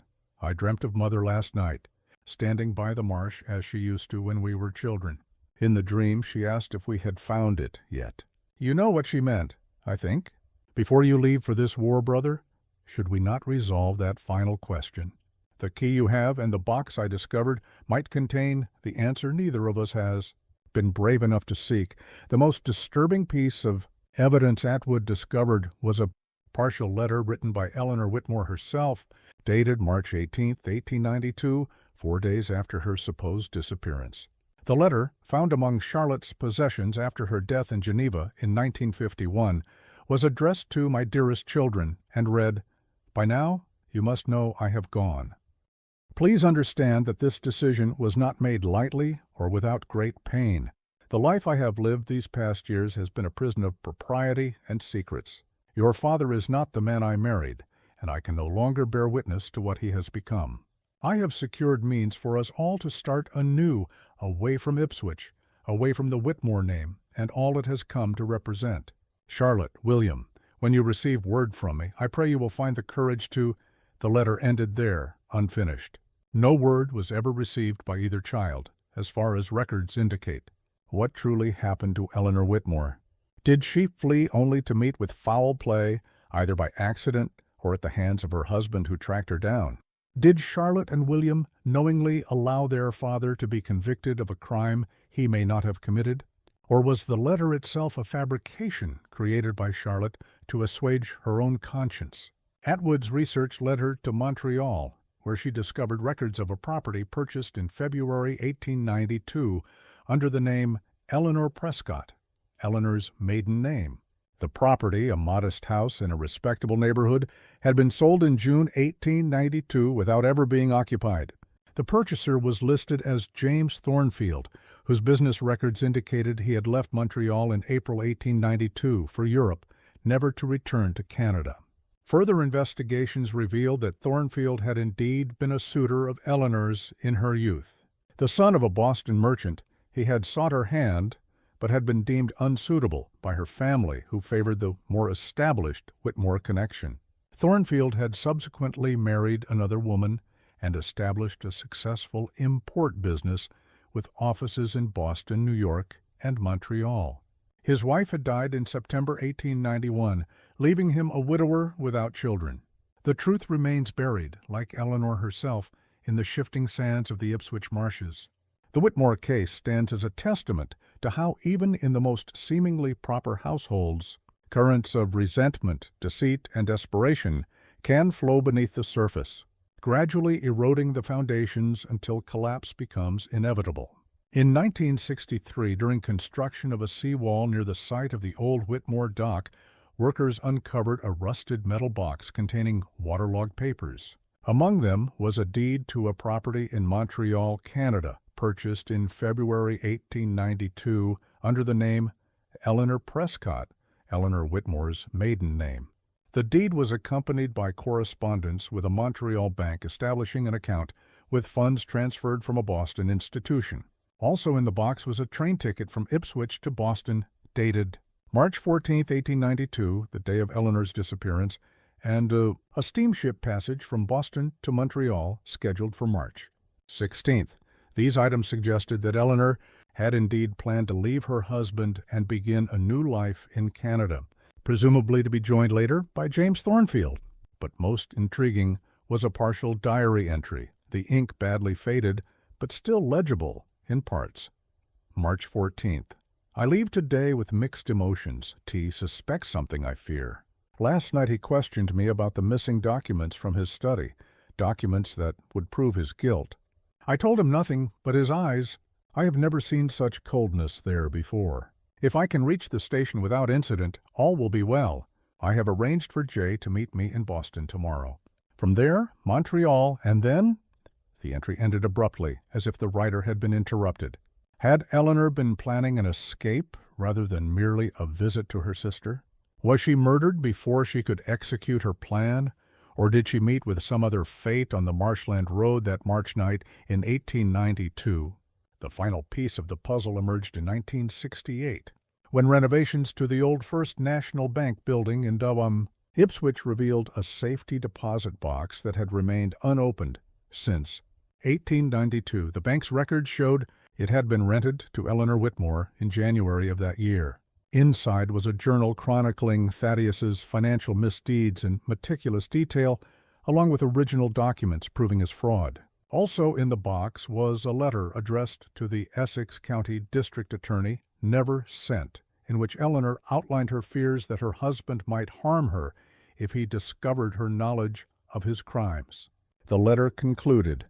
"I dreamt of Mother last night, standing by the marsh as she used to when we were children. In the dream she asked if we had found it yet." You know what she meant, I think. Before you leave for this war, brother, should we not resolve that final question? The key you have and the box I discovered might contain the answer neither of us has been brave enough to seek. The most disturbing piece of evidence Atwood discovered was a partial letter written by Eleanor Whitmore herself, dated March 18, 1892, 4 days after her supposed disappearance. The letter, found among Charlotte's possessions after her death in Geneva in 1951, was addressed to "my dearest children," and read, "By now, you must know I have gone. Please understand that this decision was not made lightly or without great pain. The life I have lived these past years has been a prison of propriety and secrets. Your father is not the man I married, and I can no longer bear witness to what he has become. I have secured means for us all to start anew, away from Ipswich, away from the Whitmore name and all it has come to represent. Charlotte, William, when you receive word from me, I pray you will find the courage to—" The letter ended there, unfinished. No word was ever received by either child, as far as records indicate. What truly happened to Eleanor Whitmore? Did she flee only to meet with foul play, either by accident or at the hands of her husband who tracked her down? Did Charlotte and William knowingly allow their father to be convicted of a crime he may not have committed? Or was the letter itself a fabrication created by Charlotte to assuage her own conscience? Atwood's research led her to Montreal, where she discovered records of a property purchased in February 1892 under the name Eleanor Prescott, Eleanor's maiden name. The property, a modest house in a respectable neighborhood, had been sold in June 1892 without ever being occupied. The purchaser was listed as James Thornfield, whose business records indicated he had left Montreal in April 1892 for Europe, never to return to Canada. Further investigations revealed that Thornfield had indeed been a suitor of Eleanor's in her youth. The son of a Boston merchant, he had sought her hand, but had been deemed unsuitable by her family, who favored the more established Whitmore connection. Thornfield had subsequently married another woman and established a successful import business with offices in Boston, New York, and Montreal. His wife had died in September 1891, leaving him a widower without children. The truth remains buried, like Eleanor herself, in the shifting sands of the Ipswich marshes. The Whitmore case stands as a testament to how even in the most seemingly proper households, currents of resentment, deceit, and desperation can flow beneath the surface, gradually eroding the foundations until collapse becomes inevitable. In 1963, during construction of a seawall near the site of the old Whitmore dock, workers uncovered a rusted metal box containing waterlogged papers. Among them was a deed to a property in Montreal, Canada, purchased in February 1892 under the name Eleanor Prescott, Eleanor Whitmore's maiden name. The deed was accompanied by correspondence with a Montreal bank establishing an account with funds transferred from a Boston institution. Also in the box was a train ticket from Ipswich to Boston, dated March 14, 1892, the day of Eleanor's disappearance, and a steamship passage from Boston to Montreal, scheduled for March 16th. These items suggested that Eleanor had indeed planned to leave her husband and begin a new life in Canada, presumably to be joined later by James Thornfield. But most intriguing was a partial diary entry, the ink badly faded, but still legible in parts. March 14th. I leave today with mixed emotions. T suspects something, I fear. Last night he questioned me about the missing documents from his study, documents that would prove his guilt. I told him nothing but his eyes. I have never seen such coldness there before. If I can reach the station without incident, all will be well. I have arranged for Jay to meet me in Boston tomorrow. From there, Montreal, and then— The entry ended abruptly, as if the writer had been interrupted. Had Eleanor been planning an escape rather than merely a visit to her sister? Was she murdered before she could execute her plan, or did she meet with some other fate on the marshland road that March night in 1892? The final piece of the puzzle emerged in 1968, when renovations to the old First National Bank building in Ipswich revealed a safety deposit box that had remained unopened since 1892. The bank's records showed it had been rented to Eleanor Whitmore in January of that year. Inside was a journal chronicling Thaddeus's financial misdeeds in meticulous detail, along with original documents proving his fraud. Also in the box was a letter addressed to the Essex County District Attorney, never sent, in which Eleanor outlined her fears that her husband might harm her if he discovered her knowledge of his crimes. The letter concluded,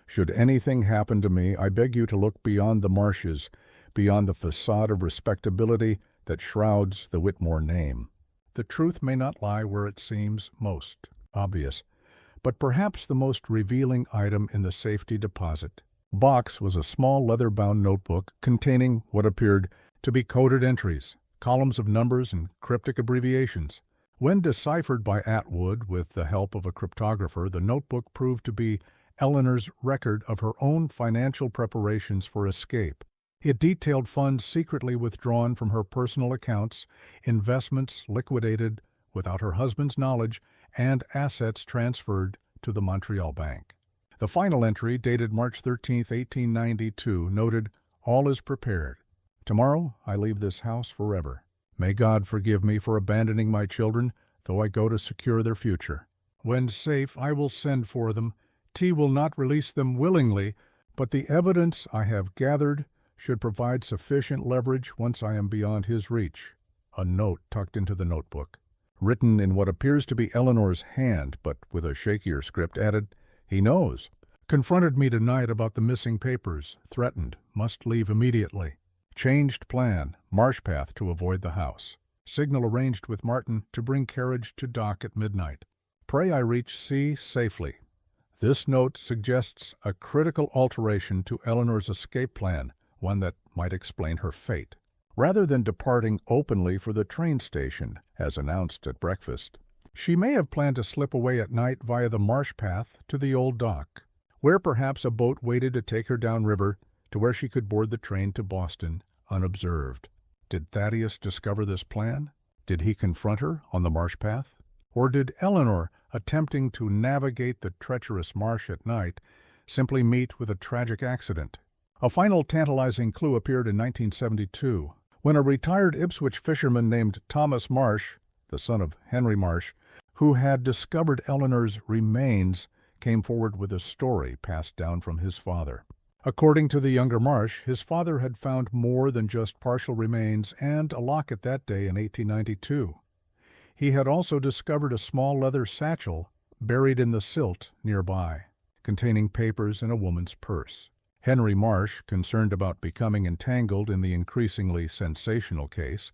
"Should anything happen to me, I beg you to look beyond the marshes, beyond the facade of respectability that shrouds the Whitmore name. The truth may not lie where it seems most obvious, but perhaps the most revealing item in the safety deposit box was a small leather-bound notebook containing what appeared to be coded entries, columns of numbers and cryptic abbreviations. When deciphered by Atwood with the help of a cryptographer, the notebook proved to be Eleanor's record of her own financial preparations for escape. It detailed funds secretly withdrawn from her personal accounts, investments liquidated without her husband's knowledge, and assets transferred to the Montreal Bank. The final entry, dated March 13, 1892, noted, "All is prepared. Tomorrow I leave this house forever. May God forgive me for abandoning my children, though I go to secure their future. When safe, I will send for them. T will not release them willingly, but the evidence I have gathered should provide sufficient leverage once I am beyond his reach." A note tucked into the notebook, written in what appears to be Eleanor's hand, but with a shakier script, added, "He knows. Confronted me tonight about the missing papers. Threatened. Must leave immediately. Changed plan. Marsh path to avoid the house. Signal arranged with Martin to bring carriage to dock at midnight. Pray I reach C safely." This note suggests a critical alteration to Eleanor's escape plan, one that might explain her fate. Rather than departing openly for the train station, as announced at breakfast, she may have planned to slip away at night via the marsh path to the old dock, where perhaps a boat waited to take her downriver to where she could board the train to Boston unobserved. Did Thaddeus discover this plan? Did he confront her on the marsh path? Or did Eleanor, attempting to navigate the treacherous marsh at night, simply meet with a tragic accident? A final tantalizing clue appeared in 1972, when a retired Ipswich fisherman named Thomas Marsh, the son of Henry Marsh, who had discovered Eleanor's remains, came forward with a story passed down from his father. According to the younger Marsh, his father had found more than just partial remains and a locket that day in 1892. He had also discovered a small leather satchel buried in the silt nearby, containing papers and a woman's purse. Henry Marsh, concerned about becoming entangled in the increasingly sensational case,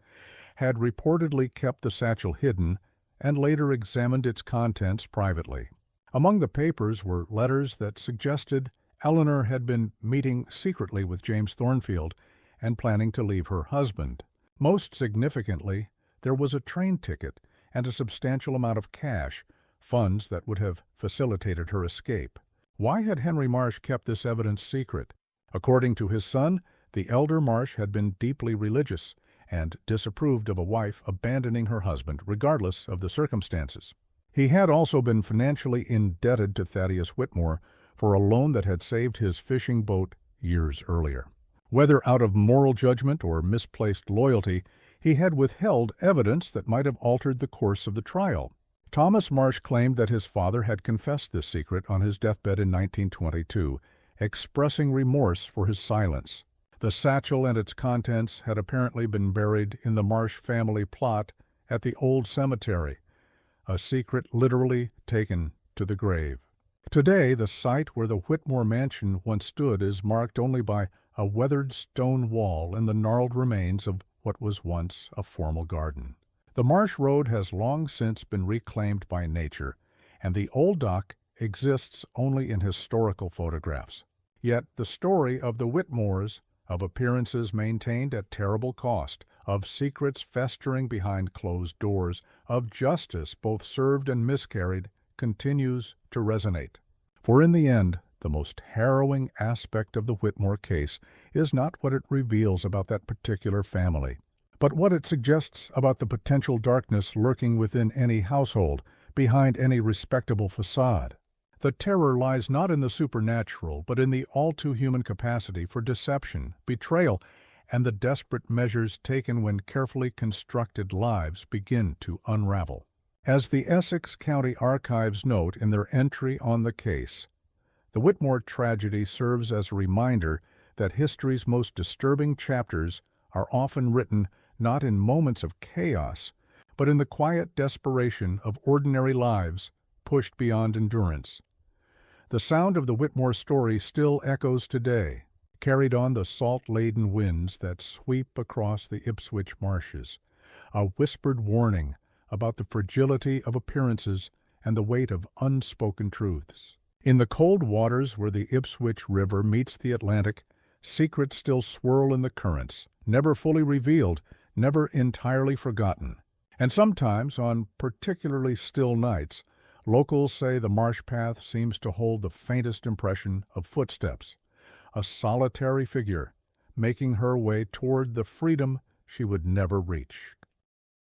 had reportedly kept the satchel hidden and later examined its contents privately. Among the papers were letters that suggested Eleanor had been meeting secretly with James Thornfield and planning to leave her husband. Most significantly, there was a train ticket and a substantial amount of cash, funds that would have facilitated her escape. Why had Henry Marsh kept this evidence secret? According to his son, the elder Marsh had been deeply religious and disapproved of a wife abandoning her husband, regardless of the circumstances. He had also been financially indebted to Thaddeus Whitmore for a loan that had saved his fishing boat years earlier. Whether out of moral judgment or misplaced loyalty, he had withheld evidence that might have altered the course of the trial. Thomas Marsh claimed that his father had confessed this secret on his deathbed in 1922, expressing remorse for his silence. The satchel and its contents had apparently been buried in the Marsh family plot at the old cemetery, a secret literally taken to the grave. Today, the site where the Whitmore mansion once stood is marked only by a weathered stone wall and the gnarled remains of what was once a formal garden. The Marsh Road has long since been reclaimed by nature, and the old dock exists only in historical photographs. Yet the story of the Whitmores, of appearances maintained at terrible cost, of secrets festering behind closed doors, of justice both served and miscarried, continues to resonate. For in the end, the most harrowing aspect of the Whitmore case is not what it reveals about that particular family, but what it suggests about the potential darkness lurking within any household, behind any respectable facade. The terror lies not in the supernatural, but in the all-too-human capacity for deception, betrayal, and the desperate measures taken when carefully constructed lives begin to unravel. As the Essex County Archives note in their entry on the case, the Whitmore tragedy serves as a reminder that history's most disturbing chapters are often written not in moments of chaos, but in the quiet desperation of ordinary lives pushed beyond endurance. The sound of the Whitmore story still echoes today, carried on the salt-laden winds that sweep across the Ipswich marshes, a whispered warning about the fragility of appearances and the weight of unspoken truths. In the cold waters where the Ipswich River meets the Atlantic, secrets still swirl in the currents, never fully revealed, never entirely forgotten. And sometimes, on particularly still nights, locals say the marsh path seems to hold the faintest impression of footsteps, a solitary figure making her way toward the freedom she would never reach.